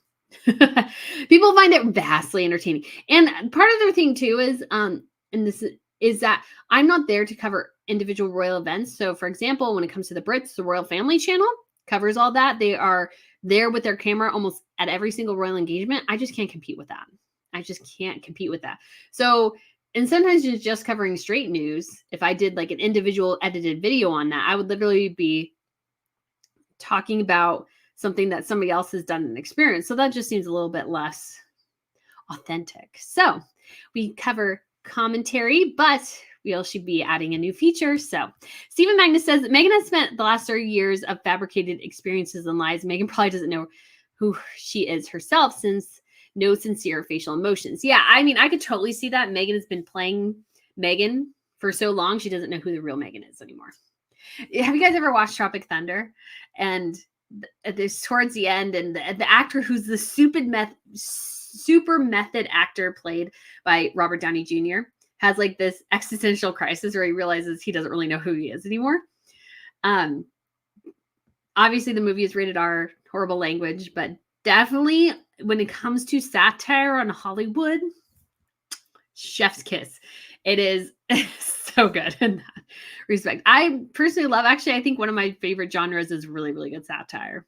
People find it vastly entertaining. And part of their thing too is, and this is that I'm not there to cover individual royal events. So for example, when it comes to the Brits, the Royal Family Channel covers all that. They are there with their camera almost at every single royal engagement. I just can't compete with that. I just can't compete with that. So, and sometimes just covering straight news, if I did like an individual edited video on that, I would literally be talking about something that somebody else has done and experienced. So that just seems a little bit less authentic. So we cover commentary, but we'll should be adding a new feature. So Stephen Magnus says that Meghan has spent the last 30 years of fabricated experiences and lies. Meghan probably doesn't know who she is herself, since no sincere facial emotions. Yeah, I mean, I could totally see that. Meghan has been playing Meghan for so long, she doesn't know who the real Meghan is anymore. Have you guys ever watched Tropic Thunder? And there's towards the end, and the actor who's the super method actor played by Robert Downey Jr. has like this existential crisis where he realizes he doesn't really know who he is anymore. Obviously the movie is rated R, horrible language, but definitely when it comes to satire on Hollywood, chef's kiss. It is so good in that respect. I personally love, actually, I think one of my favorite genres is really, really good satire.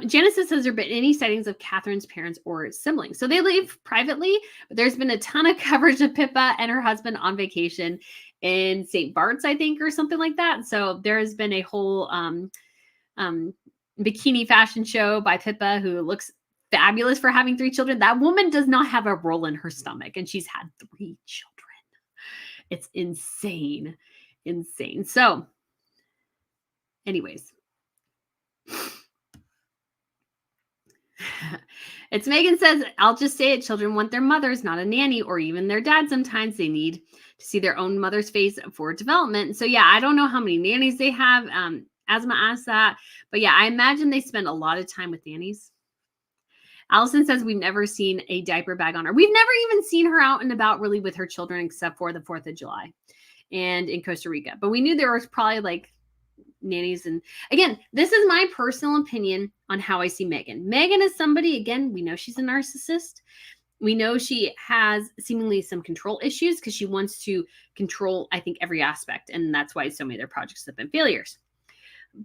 Genesis says, there been any sightings of Catherine's parents or siblings? So they live privately, but there's been a ton of coverage of Pippa and her husband on vacation in St. Bart's, I think, or something like that. So there has been a whole bikini fashion show by Pippa, who looks fabulous for having 3 children. That woman does not have a roll in her stomach, and she's had 3 children. It's insane. Insane. So, anyways. It's Meghan says, I'll just say it, children want their mothers, not a nanny or even their dad. Sometimes they need to see their own mother's face for development. So yeah, I don't know how many nannies they have. Asma asked that. But yeah, I imagine they spend a lot of time with nannies. Allison says, we've never seen a diaper bag on her. We've never even seen her out and about really with her children, except for the 4th of July and in Costa Rica. But we knew there was probably like nannies. And again, this is my personal opinion on how I see Meghan. Meghan is somebody, again, we know she's a narcissist. We know she has seemingly some control issues because she wants to control, I think, every aspect. And that's why so many of their projects have been failures.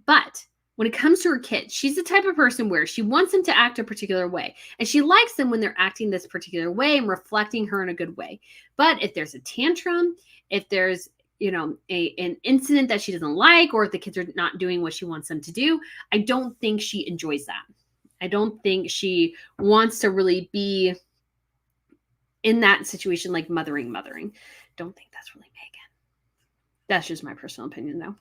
But when it comes to her kids, she's the type of person where she wants them to act a particular way. And she likes them when they're acting this particular way and reflecting her in a good way. But if there's a tantrum, if there's, you know, an incident that she doesn't like, or if the kids are not doing what she wants them to do, I don't think she enjoys that. I don't think she wants to really be in that situation, like mothering. Don't think that's really Meghan. That's just my personal opinion, though.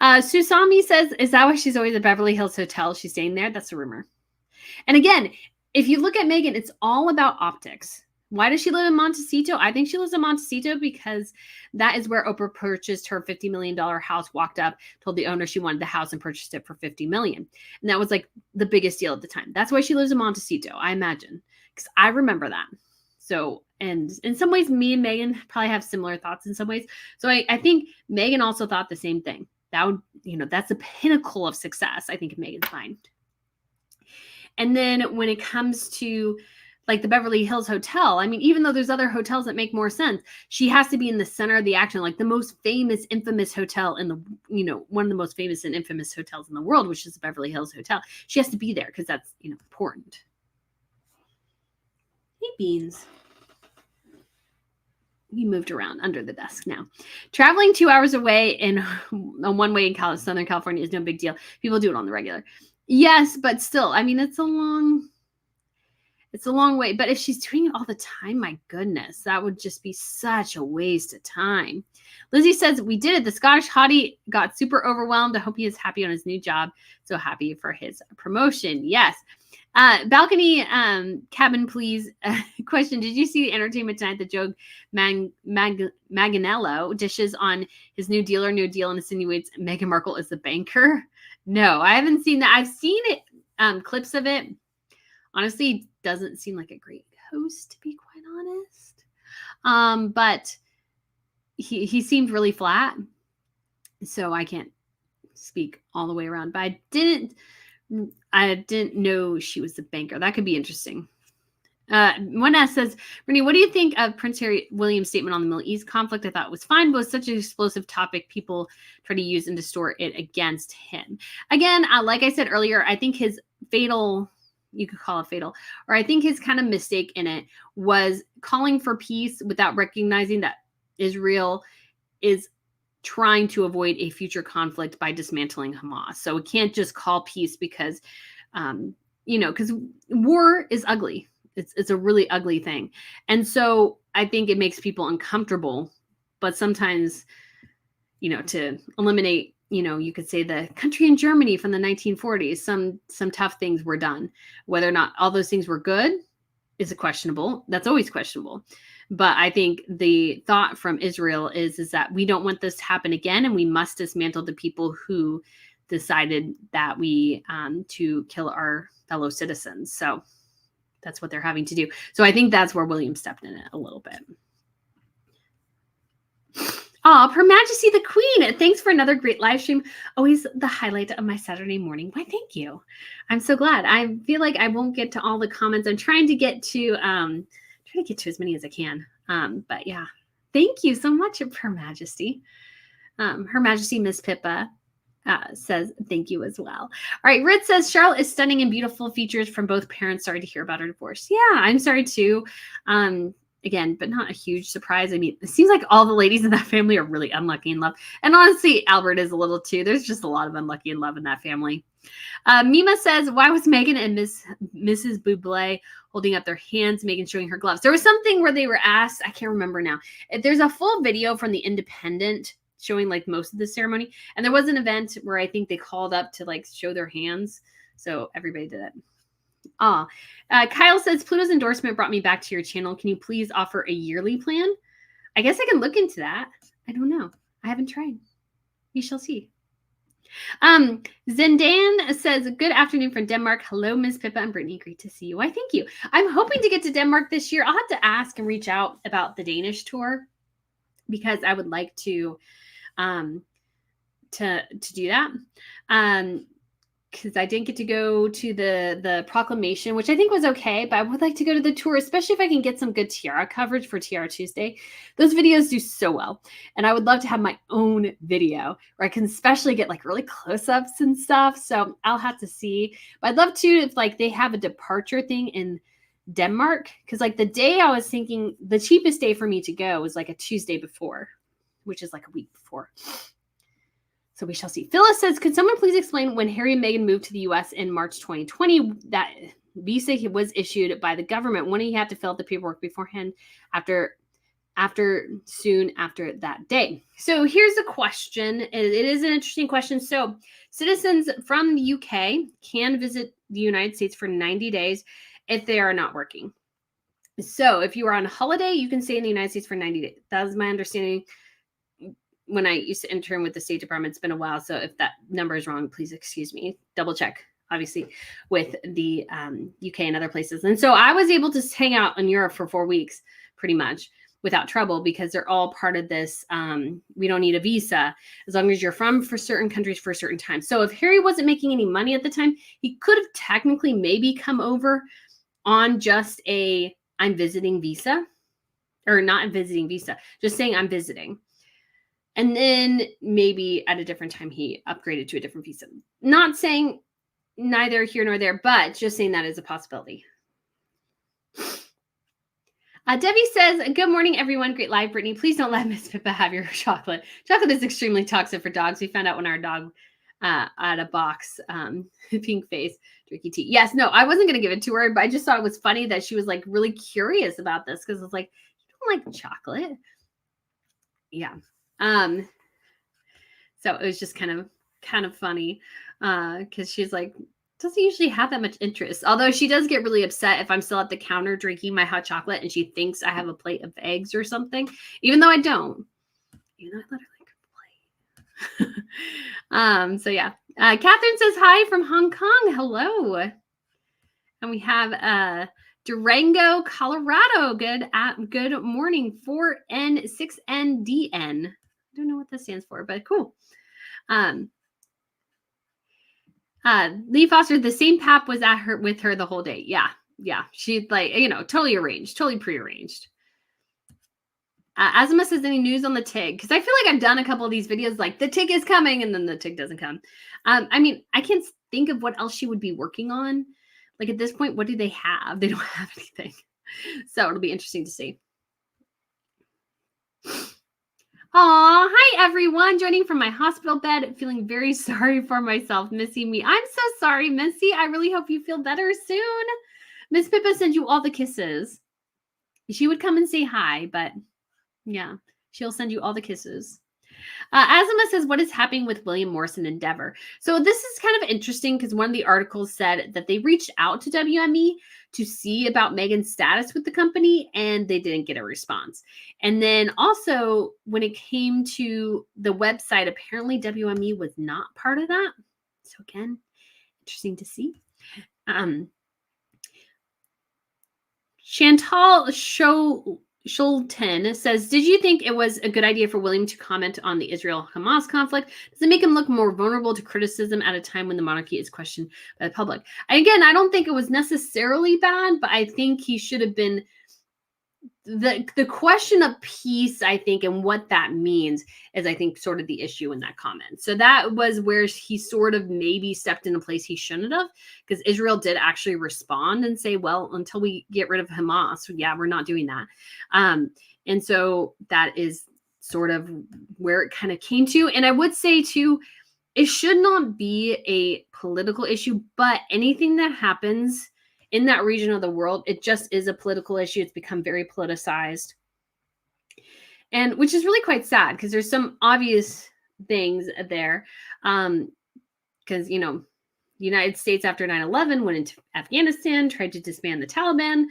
Susami says, is that why she's always at Beverly Hills Hotel? She's staying there? That's a rumor. And again, if you look at Meghan, it's all about optics. Why does she live in Montecito? I think she lives in Montecito because that is where Oprah purchased her $50 million house, walked up, told the owner she wanted the house, and purchased it for $50 million. And that was like the biggest deal at the time. That's why she lives in Montecito, I imagine, because I remember that. So, and in some ways, me and Meghan probably have similar thoughts in some ways. So I think Meghan also thought the same thing. That would, that's the pinnacle of success, I think, in Meghan's mind. And then when it comes to like the Beverly Hills Hotel, I mean, even though there's other hotels that make more sense, she has to be in the center of the action, like the most famous, infamous hotel in the, one of the most famous and infamous hotels in the world, which is the Beverly Hills Hotel. She has to be there because that's, important. Hey, Beans. He moved around under the desk now. Traveling 2 hours away in on one way in Southern California is no big deal. People do it on the regular. Yes, but still, I mean, it's a long way. But if she's doing it all the time, my goodness, that would just be such a waste of time. Lizzie says, we did it. The Scottish hottie got super overwhelmed. I hope he is happy on his new job. So happy for his promotion. Yes. Balcony cabin, please. Question. Did you see the Entertainment Tonight that Joe Manganiello dishes on his new Deal or No Deal and insinuates Meghan Markle is the banker? No, I haven't seen that. I've seen it, clips of it. Honestly, doesn't seem like a great host, to be quite honest. But he seemed really flat. So I can't speak all the way around. But I didn't know she was the banker. That could be interesting. One S says, Bernie, what do you think of Prince Harry William's statement on the Middle East conflict? I thought it was fine, but it was such an explosive topic people try to use and distort it against him. Again, like I said earlier, I think his fatal, you could call it fatal, or I think his kind of mistake in it was calling for peace without recognizing that Israel is trying to avoid a future conflict by dismantling Hamas. So we can't just call peace because, because war is ugly. It's a really ugly thing. And so I think it makes people uncomfortable, but sometimes, to eliminate, you could say the country in Germany from the 1940s, some tough things were done. Whether or not all those things were good is questionable. That's always questionable. But I think the thought from Israel is that we don't want this to happen again, and we must dismantle the people who decided that we to kill our fellow citizens. So that's what they're having to do. So I think that's where William stepped in it a little bit. Oh, Her Majesty the Queen. Thanks for another great live stream. Always the highlight of my Saturday morning. Why, thank you. I'm so glad. I feel like I won't get to all the comments. I'm trying to get to as many as I can. But yeah, thank you so much, Her Majesty. Her Majesty Miss Pippa says thank you as well. All right, Rit says Charlotte is stunning and beautiful features from both parents. Sorry to hear about her divorce. Yeah, I'm sorry too. Again, but not a huge surprise. I mean, it seems like all the ladies in that family are really unlucky in love. And honestly, Albert is a little too. There's just a lot of unlucky in love in that family. Mima says, why was Meghan and Mrs. Bublé holding up their hands, Meghan showing her gloves? There was something where they were asked, I can't remember now. There's a full video from the Independent showing like most of the ceremony. And there was an event where I think they called up to like show their hands. So everybody did it. Kyle says, Pluto's endorsement brought me back to your channel. Can you please offer a yearly plan? I guess I can look into that. I don't know. I haven't tried. We shall see. Zendan says, good afternoon from Denmark. Hello, Ms. Pippa and Brittany. Great to see you. Why, thank you. I'm hoping to get to Denmark this year. I'll have to ask and reach out about the Danish tour because I would like to do that. Because I didn't get to go to the proclamation, which I think was okay, but I would like to go to the tour, especially if I can get some good tiara coverage for Tiara Tuesday. Those videos do so well. And I would love to have my own video where I can especially get like really close-ups and stuff. So I'll have to see. But I'd love to if like they have a departure thing in Denmark. Because like the day I was thinking, the cheapest day for me to go was like a Tuesday before, which is like a week before. So we shall see. Phyllis says, could someone please explain when Harry and Meghan moved to the U.S. in March 2020, that visa was issued by the government? When he had to fill out the paperwork beforehand after soon after that day. So here's a question. It is an interesting question. So citizens from the UK can visit the United States for 90 days if they are not working. So if you are on holiday, you can stay in the United States for 90 days. That was my understanding when I used to intern with the State Department. It's been a while. So if that number is wrong, please excuse me. Double check, obviously, with the UK and other places. And so I was able to hang out in Europe for 4 weeks pretty much without trouble because they're all part of this. We don't need a visa as long as you're from for certain countries for a certain time. So if Harry wasn't making any money at the time, he could have technically maybe come over on just a I'm visiting visa, or not visiting visa, just saying I'm visiting. And then maybe at a different time, he upgraded to a different visa. Not saying neither here nor there, but just saying that is a possibility. Debbie says, good morning, everyone. Great live, Brittany. Please don't let Miss Pippa have your chocolate. Chocolate is extremely toxic for dogs. We found out when our dog had a box, pink face, drinking tea. Yes, no, I wasn't going to give it to her, but I just thought it was funny that she was like really curious about this because it's like, you don't like chocolate. Yeah. So it was just kind of funny because she's like, doesn't usually have that much interest. Although she does get really upset if I'm still at the counter drinking my hot chocolate and she thinks I have a plate of eggs or something, even though I don't. Even though I let her like a plate. So yeah. Catherine says hi from Hong Kong. Hello. And we have Durango, Colorado. Good morning. 4N6NDN. I don't know what that stands for, but cool. Lee Foster, the same pap was with her the whole day. Yeah. She like, totally arranged, totally prearranged. Azuma says, any news on the TIG? Because I feel like I've done a couple of these videos like the TIG is coming and then the TIG doesn't come. I mean, I can't think of what else she would be working on. Like at this point, what do they have? They don't have anything. So it'll be interesting to see. Aw, hi everyone. Joining from my hospital bed, feeling very sorry for myself, missing me. I'm so sorry, Missy. I really hope you feel better soon. Miss Pippa sends you all the kisses. She would come and say hi, but yeah, she'll send you all the kisses. Azuma says, what is happening with William Morrison Endeavor? So this is kind of interesting because one of the articles said that they reached out to WME to see about Meghan's status with the company, and they didn't get a response. And then also when it came to the website, apparently WME was not part of that. So again, interesting to see. Chantal Schulten says, did you think it was a good idea for William to comment on the Israel-Hamas conflict? Does it make him look more vulnerable to criticism at a time when the monarchy is questioned by the public? Again, I don't think it was necessarily bad, but I think he should have been the question of peace, I think, and what that means is, I think, sort of the issue in that comment. So that was where he sort of maybe stepped in a place he shouldn't have, because Israel did actually respond and say, well, until we get rid of Hamas, yeah, we're not doing that. And so that is sort of where it kind of came to. And I would say, too, it should not be a political issue, but anything that happens in that region of the world, it just is a political issue. It's become very politicized. And which is really quite sad because there's some obvious things there. Because, the United States after 9/11 went into Afghanistan, tried to disband the Taliban.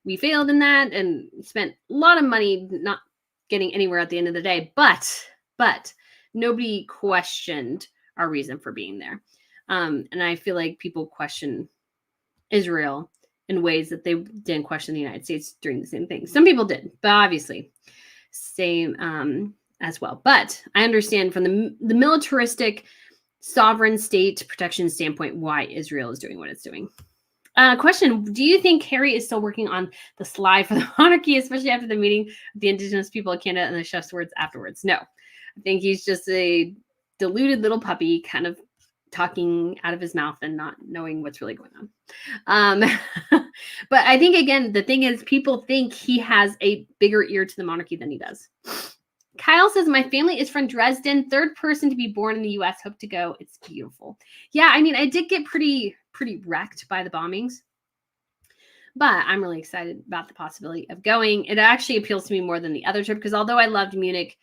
We failed in that and spent a lot of money not getting anywhere at the end of the day. But nobody questioned our reason for being there. And I feel like people question Israel in ways that they didn't question the United States during the same thing. Some people did, but obviously same as well. But I understand from the militaristic sovereign state protection standpoint why Israel is doing what it's doing. Question, do you think Harry is still working on the sly for the monarchy, especially after the meeting with the indigenous people of Canada and the chef's words afterwards? No, I think he's just a deluded little puppy kind of talking out of his mouth and not knowing what's really going on. But I think, again, the thing is people think he has a bigger ear to the monarchy than he does. Kyle says, my family is from Dresden, third person to be born in the U.S. Hope to go. It's beautiful. Yeah, I mean, I did get pretty wrecked by the bombings. But I'm really excited about the possibility of going. It actually appeals to me more than the other trip because although I loved Munich,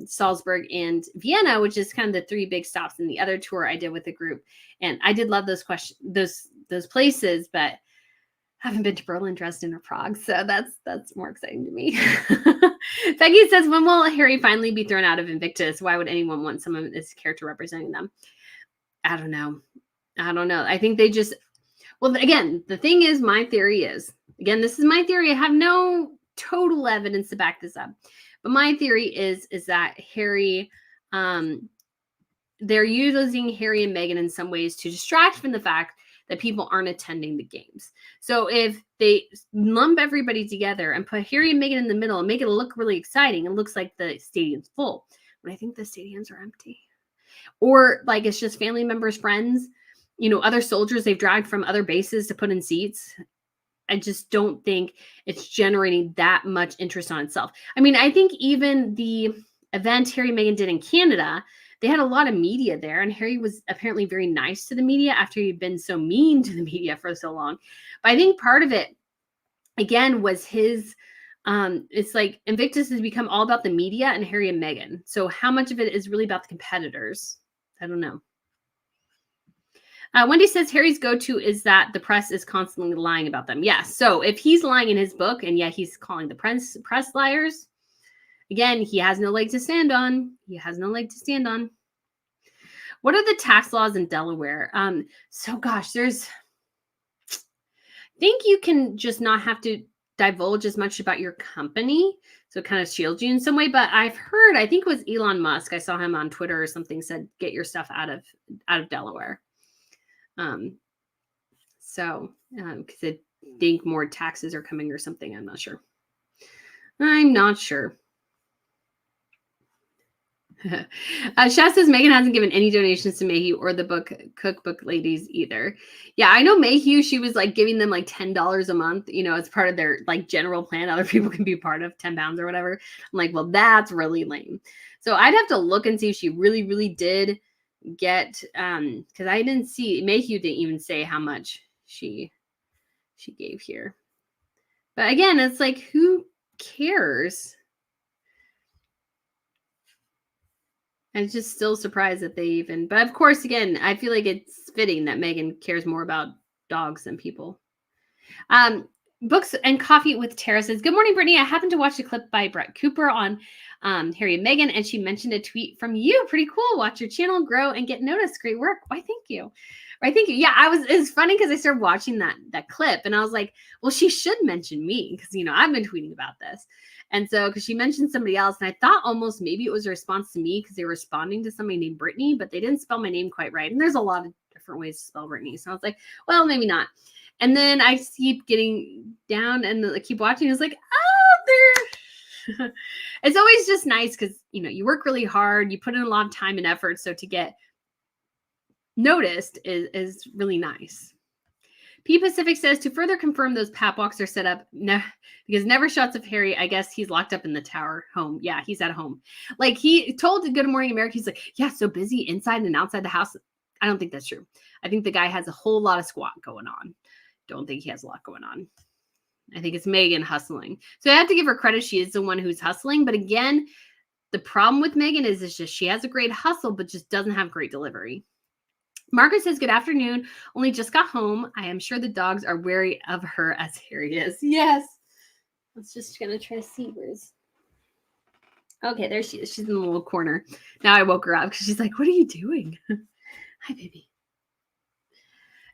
Salzburg, and Vienna, which is kind of the 3 big stops in the other tour I did with the group, and I did love those places, but haven't been to Berlin, Dresden, or Prague, so that's more exciting to me. Becky says, when will Harry finally be thrown out of Invictus? Why would anyone want some of this character representing them? I don't know. I think they just, well, again, the thing is, my theory is, again, this is my theory. I have no total evidence to back this up, but my theory is that Harry, they're using Harry and Meghan in some ways to distract from the fact that people aren't attending the games. So if they lump everybody together and put Harry and Meghan in the middle and make it look really exciting, it looks like the stadium's full. But I think the stadiums are empty. Or like it's just family members, friends, other soldiers they've dragged from other bases to put in seats. I just don't think it's generating that much interest on itself. I mean, I think even the event Harry and Meghan did in Canada, they had a lot of media there, and Harry was apparently very nice to the media after he'd been so mean to the media for so long. But I think part of it, again, was his, it's like Invictus has become all about the media and Harry and Meghan. So how much of it is really about the competitors? I don't know. Wendy says Harry's go-to is that the press is constantly lying about them. Yeah, so if he's lying in his book, and yeah, he's calling the press liars, again, he has no leg to stand on. What are the tax laws in Delaware? So gosh, I think you can just not have to divulge as much about your company. So it kind of shields you in some way. But I've heard, I think it was Elon Musk, I saw him on Twitter or something, said, get your stuff out of Delaware. Because I think more taxes are coming or something. I'm not sure. Shaz says Meghan hasn't given any donations to Mayhew or the cookbook ladies either. Yeah, I know Mayhew, she was like giving them like $10 a month, as part of their like general plan. Other people can be part of 10 pounds or whatever. I'm like, well, that's really lame. So I'd have to look and see if she really, really did get, because I didn't see, Mayhew didn't even say how much she gave here. But again, it's like, who cares? I'm just still surprised that they even, but of course, again, I feel like it's fitting that Meghan cares more about dogs than people. Books and Coffee with Tara says, good morning, Brittany. I happened to watch a clip by Brett Cooper on Harry and Meghan, and she mentioned a tweet from you. Pretty cool. Watch your channel grow and get noticed. Great work. Why, thank you. Right, thank you. Yeah, it's funny because I started watching that clip and I was like, well, she should mention me because, I've been tweeting about this. And so, because she mentioned somebody else, and I thought almost maybe it was a response to me because they were responding to somebody named Brittany, but they didn't spell my name quite right. And there's a lot of different ways to spell Brittany. So I was like, well, maybe not. And then I keep getting down and I keep watching. It's like, oh, there. It's always just nice because, you work really hard. You put in a lot of time and effort. So to get noticed is really nice. P Pacific says, to further confirm those pap walks are set up because never shots of Harry. I guess he's locked up in the tower home. Yeah, he's at home. Like he told Good Morning America, he's like, yeah, so busy inside and outside the house. I don't think that's true. I think the guy has a whole lot of squat going on. Don't think he has a lot going on. I think it's Meghan hustling. So I have to give her credit. She is the one who's hustling. But again, the problem with Meghan is it's just she has a great hustle, but just doesn't have great delivery. Margaret says, good afternoon. Only just got home. I am sure the dogs are wary of her as Harry is. Yes. I was just going to try to see where's. Okay, there she is. She's in the little corner. Now I woke her up because she's like, what are you doing? Hi, baby.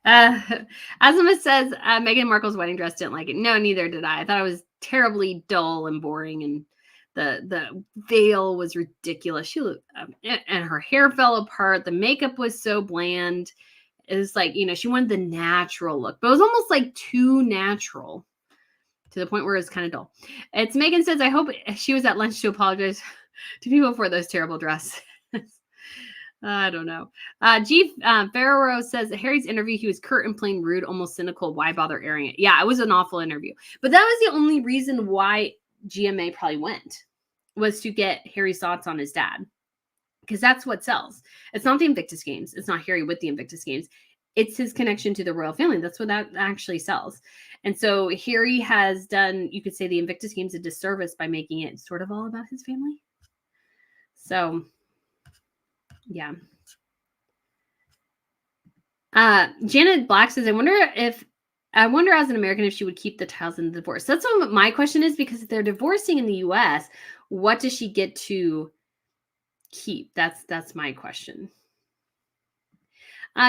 Azima says, Meghan Markle's wedding dress didn't like it. No, neither did I. I thought it was terribly dull and boring, and the veil was ridiculous. She looked, and her hair fell apart. The makeup was so bland. It was like, she wanted the natural look, but it was almost like too natural to the point where it's kind of dull. It's Megan says, I hope she was at lunch to apologize to people for those terrible dresses. I don't know. Ferrero says Harry's interview, he was curt and plain rude, almost cynical. Why bother airing it? Yeah, it was an awful interview. But that was the only reason why GMA probably went, was to get Harry's thoughts on his dad. Because that's what sells. It's not the Invictus Games. It's not Harry with the Invictus Games. it's his connection to the royal family. That's what that actually sells. And so Harry has done, you could say, the Invictus Games a disservice by making it sort of all about his family. So, yeah. Janet Black says, I wonder as an American if she would keep the titles in the divorce. That's what my question is, because if they're divorcing in the US, what does she get to keep? That's my question.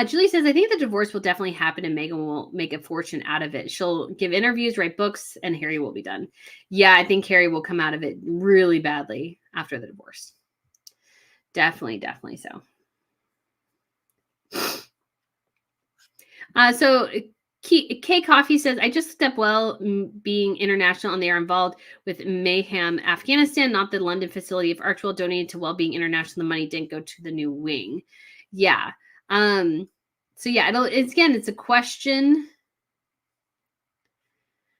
Julie says, I think the divorce will definitely happen and Meghan will make a fortune out of it. She'll give interviews, write books, and Harry will be done. Yeah, I think Harry will come out of it really badly after the divorce. Definitely so. So K Coffee says, I just step well being international and they are involved with Mayhem Afghanistan, not the London facility. If Archwell donated to Wellbeing International, the money didn't go to the new wing. Yeah. So yeah, it's a question.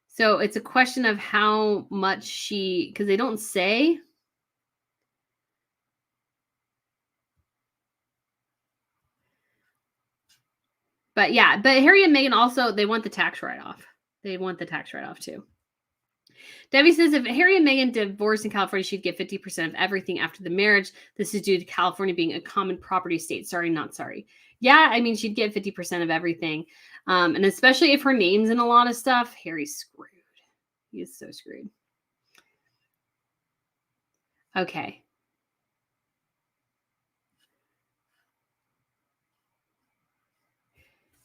So it's a question of how much because they don't say. But yeah, but Harry and Meghan also, they want the tax write-off. They want the tax write-off too. Debbie says, if Harry and Meghan divorced in California, she'd get 50% of everything after the marriage. This is due to California being a common property state. Sorry, not sorry. Yeah, I mean, she'd get 50% of everything. And especially if her name's in a lot of stuff, Harry's screwed. He is so screwed. Okay.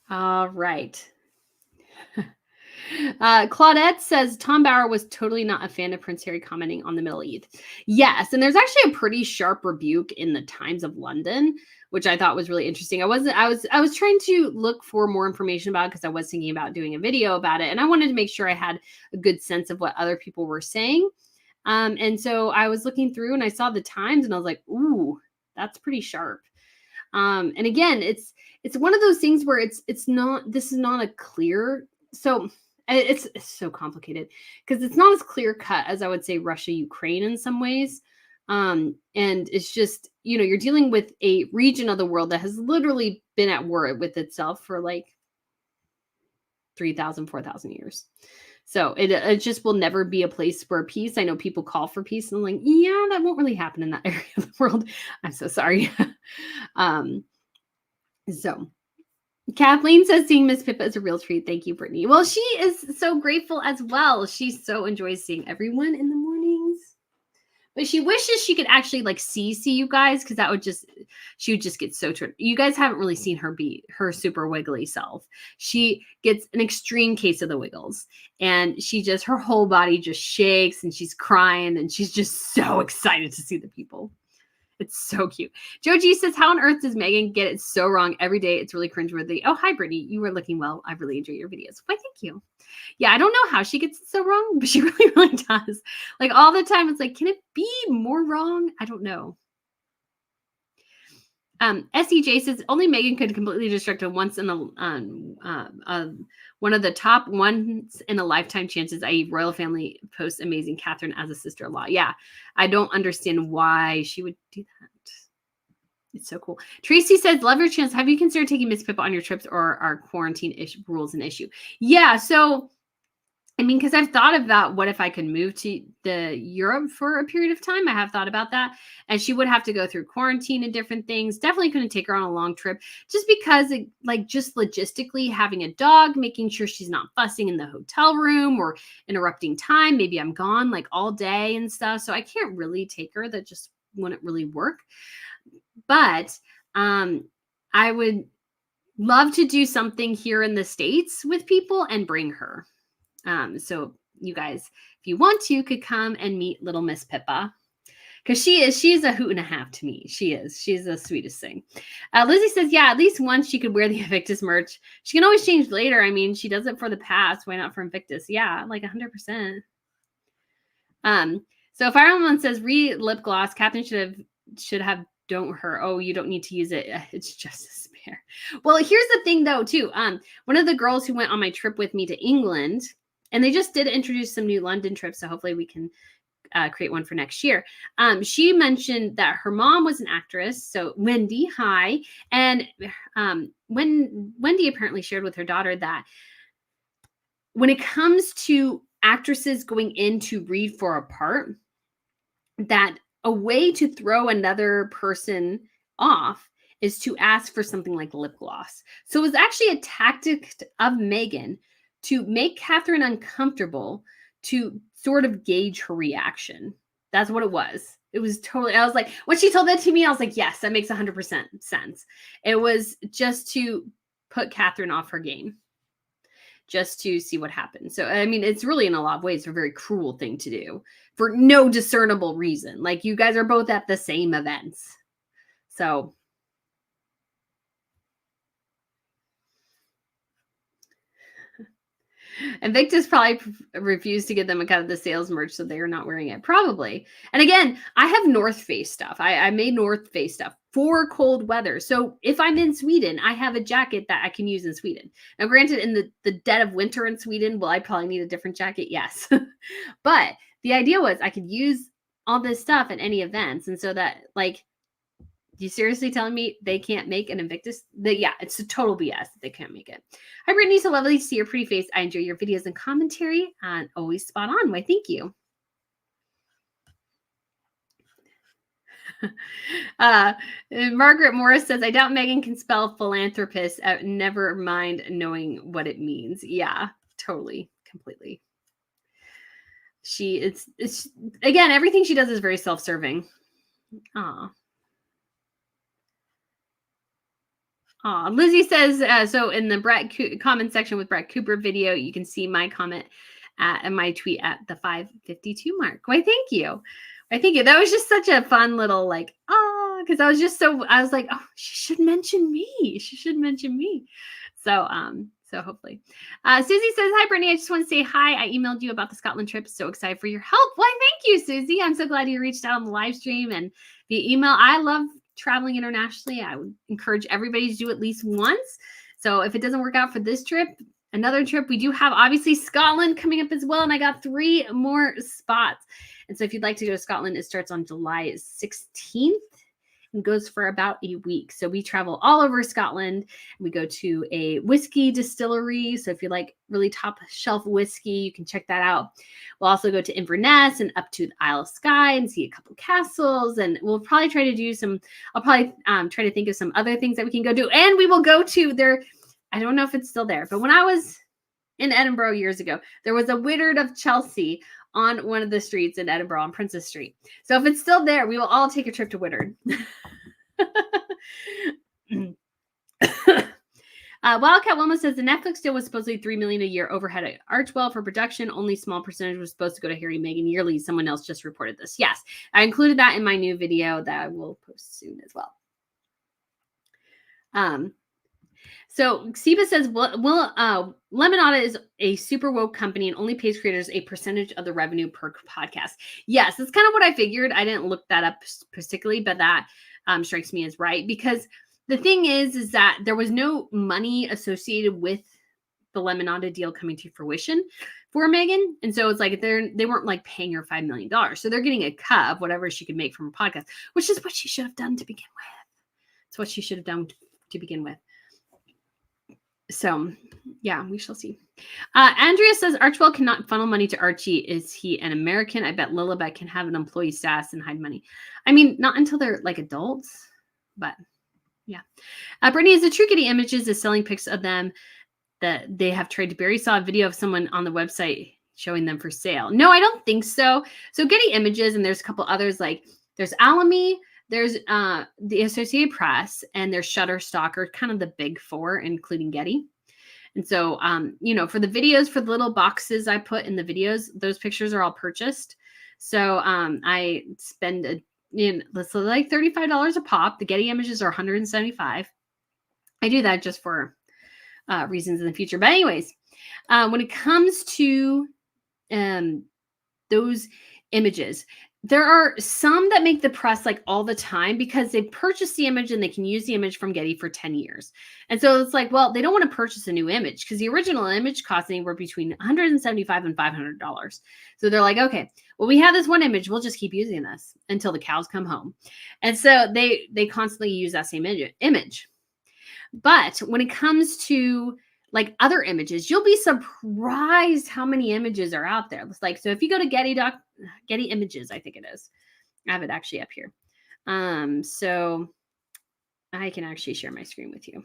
All right. Claudette says Tom Bauer was totally not a fan of Prince Harry commenting on the Middle East. Yes, and there's actually a pretty sharp rebuke in the Times of London, which I thought was really interesting. I was trying to look for more information about it because I was thinking about doing a video about it, and I wanted to make sure I had a good sense of what other people were saying. And so I was looking through and I saw the Times and I was like, ooh, that's pretty sharp. And again, it's one of those things where this is not a clear, so it's so complicated because it's not as clear cut as I would say Russia, Ukraine in some ways. And it's just, you're dealing with a region of the world that has literally been at war with itself for like 3,000, 4,000 years. So it just will never be a place for peace. I know people call for peace and I'm like, yeah, that won't really happen in that area of the world. I'm so sorry. So Kathleen says seeing Miss Pippa is a real treat. Thank you, Brittany. Well, she is so grateful as well. She so enjoys seeing everyone in the mornings. But she wishes she could actually like see you guys, because she would just get so turned. You guys haven't really seen her be her super wiggly self. She gets an extreme case of the wiggles, and her whole body just shakes and she's crying and she's just so excited to see the people. It's so cute. Joe G says, how on earth does Meghan get it so wrong every day? It's really cringeworthy. Oh, hi, Brittany. You were looking well. I really enjoy your videos. Why, thank you. Yeah, I don't know how she gets it so wrong, but she really, really does. Like all the time, it's like, can it be more wrong? I don't know. SEJ says only Meghan could completely destruct a one of the top once in a lifetime chances, i.e. royal family posts amazing Catherine as a sister-in-law. Yeah, I don't understand why she would do that. It's so cool. Tracy says, love your chance. Have you considered taking Miss Pippa on your trips, or are quarantine rules an issue? Yeah, so I mean, because I've thought about what if I could move to Europe for a period of time. I have thought about that. And she would have to go through quarantine and different things. Definitely couldn't take her on a long trip just because just logistically having a dog, making sure she's not fussing in the hotel room or interrupting time. Maybe I'm gone like all day and stuff. So I can't really take her. That just wouldn't really work. But I would love to do something here in the States with people and bring her. So you guys, if you want to, could come and meet little Miss Pippa, because she's a hoot and a half to me. She's the sweetest thing. Lizzie says, yeah, at least once she could wear the Invictus merch. She can always change later. I mean, she does it for the past. Why not for Invictus? Yeah, like 100%. So Fireman says, lip gloss. Catherine should have don't her. Oh, you don't need to use it. It's just a spare. Well, here's the thing though, too. One of the girls who went on my trip with me to England, and they just did introduce some new London trips, so hopefully we can create one for next year. She mentioned that her mom was an actress. So Wendy, hi. And when Wendy apparently shared with her daughter that when it comes to actresses going in to read for a part, that a way to throw another person off is to ask for something like lip gloss. So it was actually a tactic of Meghan to make Catherine uncomfortable to sort of gauge her reaction. That's what it was. It was totally, I was like, when she told that to me, I was like, yes, that makes 100% sense. It was just to put Catherine off her game, just to see what happens. So, I mean, it's really in a lot of ways a very cruel thing to do for no discernible reason. Like, you guys are both at the same events. So, Invictus probably refused to get them a cut of the sales merch, so they are not wearing it. Probably. And again, I have North Face stuff. I made North Face stuff for cold weather. So if I'm in Sweden, I have a jacket that I can use in Sweden. Now, granted, in the dead of winter in Sweden, will I probably need a different jacket? Yes. But the idea was I could use all this stuff at any events. And so that, like, you seriously telling me they can't make an Invictus? Yeah, it's a total BS that they can't make it. Hi, Brittany. So lovely to see your pretty face. I enjoy your videos and commentary. And always spot on. Why, thank you. Margaret Morris says, I doubt Meghan can spell philanthropist. Never mind knowing what it means. Yeah, totally. Completely. It's again, everything she does is very self-serving. Lizzie says, so in the comment section with Brett Cooper video, you can see my comment and my tweet at the 5:52 mark. Why, thank you. Why, thank you. That was just such a fun little, like, because I was like, oh, she should mention me. She should mention me. So hopefully. Susie says, hi, Brittany. I just want to say hi. I emailed you about the Scotland trip. So excited for your help. Why, thank you, Susie. I'm so glad you reached out on the live stream and via email. I love traveling internationally. I would encourage everybody to do at least once. So if it doesn't work out for this trip, another trip, we do have obviously Scotland coming up as well. And I got 3 more spots. And so if you'd like to go to Scotland, it starts on July 16th and goes for about a week. So we travel all over Scotland. We go to a whiskey distillery. So if you like really top shelf whiskey, you can check that out. We'll also go to Inverness and up to the Isle of Skye and see a couple castles. And we'll probably try to do I'll probably try to think of some other things that we can go do. And we will go to there. I don't know if it's still there, but when I was in Edinburgh years ago, there was a Withered of Chelsea on one of the streets in Edinburgh on Princess Street. So if it's still there, we will all take a trip to Withered. Wildcat Wilma says the Netflix deal was supposedly $3 million a year overhead at Archwell for production. Only small percentage was supposed to go to Harry, Meghan yearly. Someone else just reported this. Yes, I included that in my new video that I will post soon as well. So Siba says, Lemonada is a super woke company and only pays creators a percentage of the revenue per podcast. Yes, that's kind of what I figured. I didn't look that up particularly, but that strikes me as right, because the thing is that there was no money associated with the Lemonada deal coming to fruition for Meghan. And so it's like they weren't like paying her $5 million. So they're getting a cut of whatever she could make from a podcast, which is what she should have done to begin with. It's what she should have done to begin with. So, yeah, we shall see. Andrea says Archwell cannot funnel money to Archie. Is he an American? I bet Lilibet can have an employee status and hide money. I mean, not until they're like adults, but yeah. Brittany, is the True Getty Images is selling pics of them that they have tried to bury. Saw a video of someone on the website showing them for sale. No, I don't think so. So Getty Images, and there's a couple others, like there's Alamy, there's the Associated Press, and there's Shutterstock, are kind of the big 4, including Getty. And so, for the videos, for the little boxes I put in the videos, those pictures are all purchased. So I spend like $35 a pop. The Getty Images are $175. I do that just for reasons in the future. But anyways, when it comes to those images, There are some that make the press like all the time because they purchase the image and they can use the image from Getty for 10 years. And so it's like, well, they don't want to purchase a new image because the original image cost anywhere between $175 and $500. So they're like, okay, well, we have this one image. We'll just keep using this until the cows come home. And so they constantly use that same image. But when it comes to like other images, you'll be surprised how many images are out there. It's like, so if you go to Getty Images, I think it is. I have it actually up here. So I can actually share my screen with you.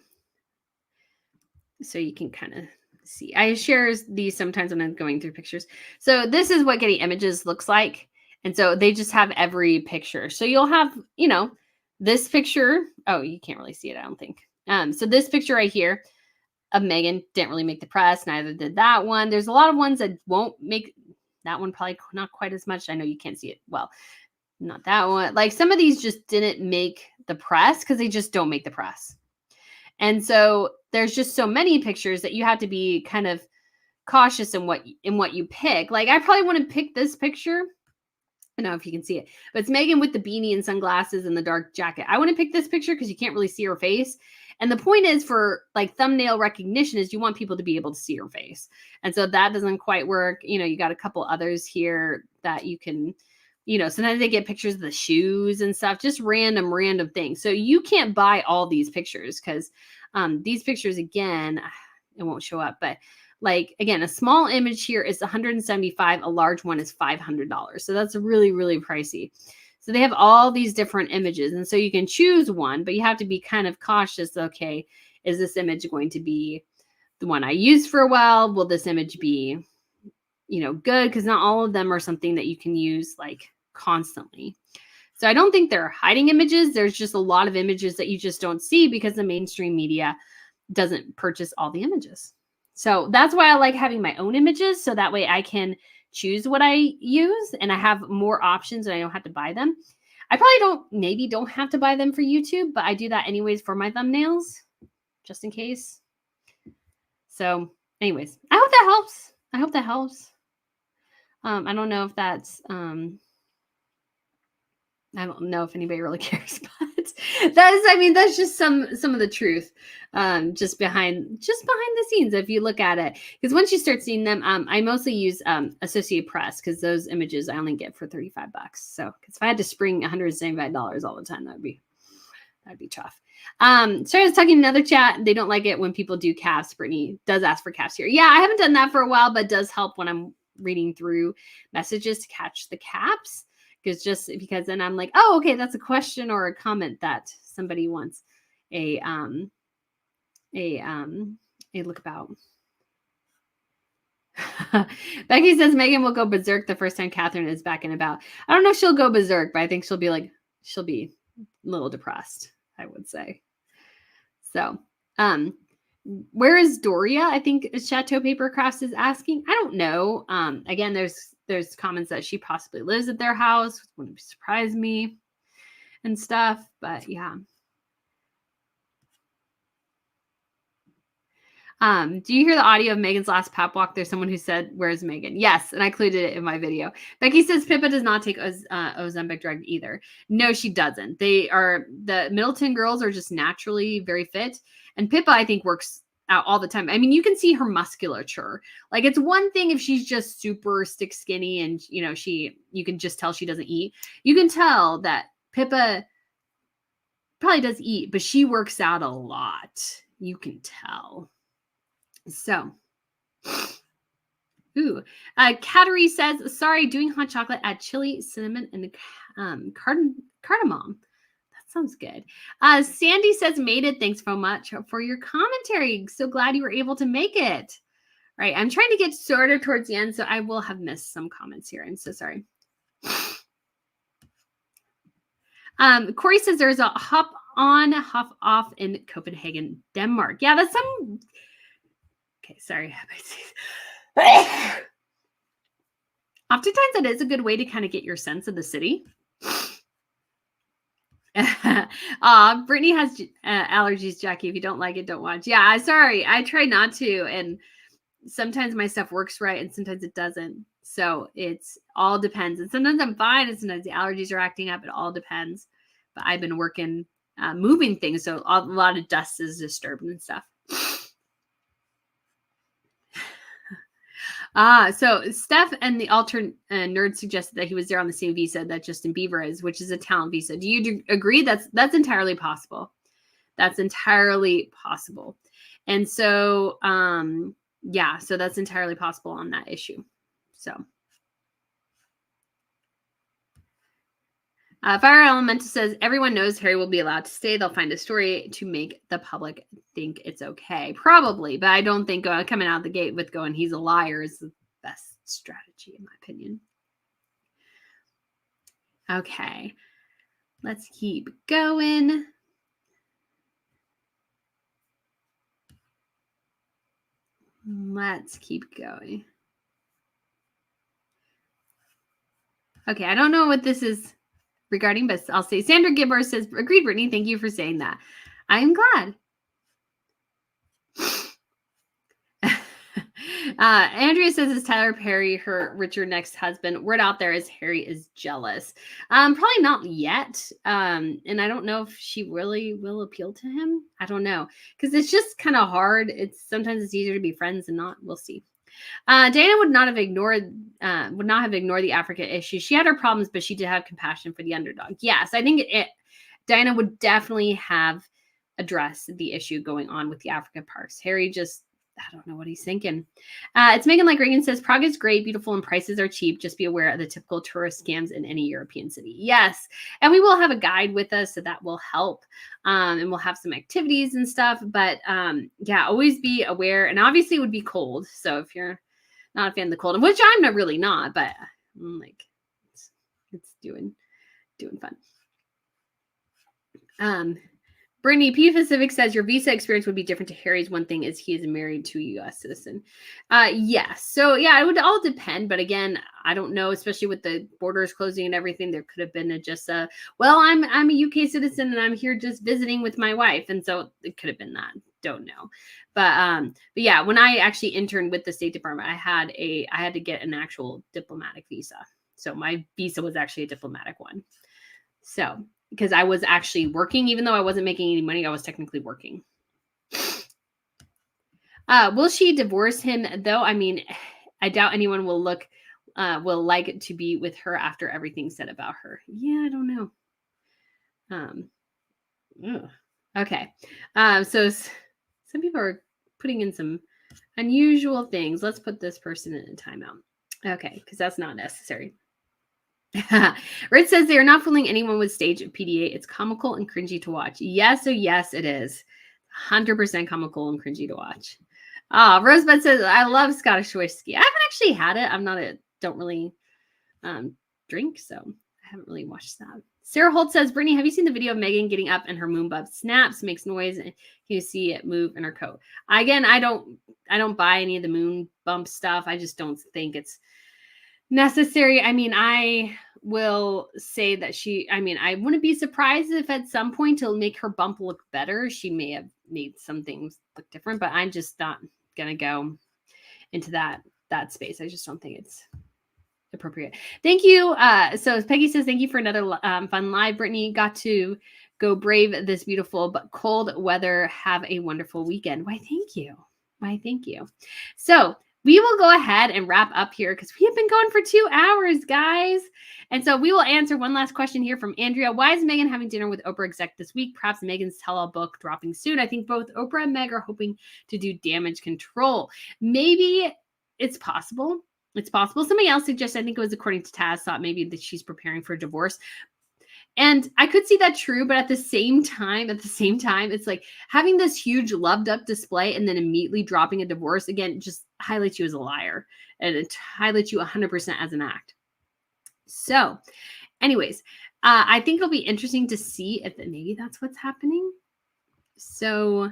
So you can kind of see. I share these sometimes when I'm going through pictures. So this is what Getty Images looks like. And so they just have every picture. So you'll have, this picture. Oh, you can't really see it, I don't think. So this picture right here of Meghan didn't really make the press. Neither did that one. There's a lot of ones that won't make that one, probably not quite as much. I know you can't see it. Well, not that one. Like some of these just didn't make the press because they just don't make the press. And so there's just so many pictures that you have to be kind of cautious in what you pick. Like I probably want to pick this picture. I don't know if you can see it, but it's Meghan with the beanie and sunglasses and the dark jacket. I want to pick this picture because you can't really see her face. And the point is for like thumbnail recognition is you want people to be able to see her face. And so that doesn't quite work. You got a couple others here that you can, sometimes they get pictures of the shoes and stuff, just random things. So you can't buy all these pictures because these pictures, again, it won't show up, but like, again, a small image here is $175. A large one is $500. So that's really, really pricey. So they have all these different images. And so you can choose one, but you have to be kind of cautious. Okay, is this image going to be the one I use for a while? Will this image be, good? Because not all of them are something that you can use like constantly. So I don't think they're hiding images. There's just a lot of images that you just don't see because the mainstream media doesn't purchase all the images. So that's why I like having my own images. So that way I can choose what I use and I have more options and I don't have to buy them. I probably maybe don't have to buy them for YouTube, but I do that anyways for my thumbnails, just in case. So anyways, I hope that helps. I don't know if that's, I don't know if anybody really cares, but that's just some of the truth, just behind the scenes. If you look at it, because once you start seeing them, I mostly use Associated Press because those images I only get for $35. So, because if I had to spring $175 all the time, that'd be tough. So I was talking in another chat. They don't like it when people do caps. Brittany does ask for caps here. Yeah, I haven't done that for a while, but it does help when I'm reading through messages to catch the caps. Because then I'm like, oh, okay, that's a question or a comment that somebody wants a look about. Becky says Meghan will go berserk the first time Catherine is back and about. I don't know if she'll go berserk, but I think she'll be a little depressed, I would say. So, where is Doria? I think Chateau Papercrafts is asking. I don't know. Again, there's comments that she possibly lives at their house. Wouldn't surprise me and stuff. But yeah. Do you hear the audio of Meghan's last pap walk? There's someone who said, "Where's Meghan?" Yes, and I included it in my video. Becky says Pippa does not take Ozempic drug either. No, she doesn't. The Middleton girls are just naturally very fit. And Pippa, I think, works out all the time. I mean, you can see her musculature. Like, it's one thing if she's just super stick skinny and, you can just tell she doesn't eat. You can tell that Pippa probably does eat, but she works out a lot. You can tell. So, Kateri says, sorry, doing hot chocolate, add chili, cinnamon, and cardamom. Sounds good. Sandy says, made it. Thanks so much for your commentary. So glad you were able to make it. All right. I'm trying to get sort of towards the end, so I will have missed some comments here. I'm so sorry. Corey says there's a hop on, hop off in Copenhagen, Denmark. Yeah, that's some. Okay, sorry. Oftentimes, it is a good way to kind of get your sense of the city. Brittany has allergies, Jackie. If you don't like it, don't watch. Yeah, sorry. I try not to. And sometimes my stuff works right and sometimes it doesn't. So it's all depends. And sometimes I'm fine, and sometimes the allergies are acting up. It all depends. But I've been working, moving things, so a lot of dust is disturbed and stuff. So Steph and the alternate nerd suggested that he was there on the same visa that Justin Bieber is, which is a talent visa. Do you agree? That's entirely possible. That's entirely possible. And so, yeah, so that's entirely possible on that issue. So, Fire Elemental says everyone knows Harry will be allowed to stay. They'll find a story to make the public think it's okay. Probably, but I don't think coming out the gate with going he's a liar is the best strategy, in my opinion. Okay, let's keep going. Let's keep going. Okay, I don't know what this is regarding, but I'll say Sandra Gibber says, agreed, Brittany. Thank you for saying that. I am glad. Andrea says, is Tyler Perry her Richard next husband? Word out there is Harry is jealous. Probably not yet. And I don't know if she really will appeal to him. I don't know, because it's just kind of hard. Sometimes it's easier to be friends and not. We'll see. Dana would not have ignored the Africa issue. She had her problems, but she did have compassion for the underdog. Yes, I think Diana would definitely have addressed the issue going on with the Africa parks. Harry just, I don't know what he's thinking. It's Megan like Reagan says, Prague is great, beautiful, and prices are cheap. Just be aware of the typical tourist scams in any European city. Yes, and we will have a guide with us, so that will help. And we'll have some activities and stuff. But yeah, always be aware. And obviously it would be cold. So if you're not a fan of the cold, which I'm really not, but like it's doing fun. Brittany P. Pacific says your visa experience would be different to Harry's. One thing is he is married to a U.S. citizen. Yes. So yeah, it would all depend. But again, I don't know, especially with the borders closing and everything, there could have been well, I'm a UK citizen and I'm here just visiting with my wife. And so it could have been that. Don't know. But yeah, when I actually interned with the State Department, I had to get an actual diplomatic visa. So my visa was actually a diplomatic one. So because I was actually working, even though I wasn't making any money, I was technically working. Will she divorce him though? I mean, I doubt anyone will like it to be with her after everything said about her. Yeah, I don't know. Okay. So some people are putting in some unusual things. Let's put this person in a timeout. Okay, because that's not necessary. Red says they are not fooling anyone with stage PDA. It's comical and cringy to watch. Yes, so yes, it is. 100% comical and cringy to watch. Rosebud says, I love Scottish whiskey. I haven't actually had it. Don't really drink, so I haven't really watched that. Sarah Holt says, Brittany, have you seen the video of Meghan getting up and her moon bump snaps, makes noise, and you see it move in her coat? Again, I don't buy any of the moon bump stuff. I just don't think it's necessary. I mean, I will say that I wouldn't be surprised if at some point to make her bump look better, she may have made some things look different, but I'm just not going to go into that space. I just don't think it's appropriate. Thank you. So Peggy says, thank you for another fun live. Brittany got to go brave this beautiful but cold weather. Have a wonderful weekend. Why, thank you. So we will go ahead and wrap up here because we have been going for 2 hours, guys. And so we will answer one last question here from Andrea. Why is Meghan having dinner with Oprah exec this week? Perhaps Meghan's tell-all book dropping soon. I think both Oprah and Meg are hoping to do damage control. Maybe it's possible. It's possible. Somebody else suggested, I think it was according to Taz, thought maybe that she's preparing for a divorce. And I could see that true, but at the same time, it's like having this huge loved up display and then immediately dropping a divorce again, just highlights you as a liar and it highlights you 100% as an act. So anyways, I think it'll be interesting to see if maybe that's what's happening. So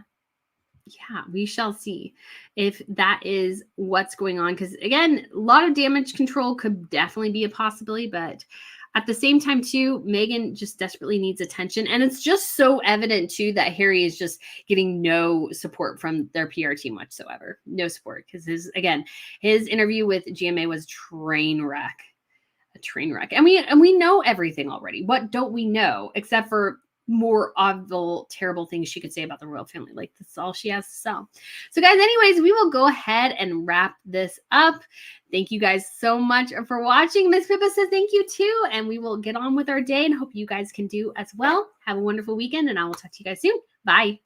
yeah, we shall see if that is what's going on. Because again, a lot of damage control could definitely be a possibility, but At the same time, too, Meghan just desperately needs attention. And it's just so evident, too, that Harry is just getting no support from their PR team whatsoever. No support. Because his interview with GMA was train wreck. A train wreck. And we know everything already. What don't we know? Except for more awful, terrible things she could say about the royal family. Like, that's all she has to sell. So, guys, anyways, we will go ahead and wrap this up. Thank you guys so much for watching. Miss Pippa says thank you too. And we will get on with our day and hope you guys can do as well. Have a wonderful weekend, and I will talk to you guys soon. Bye.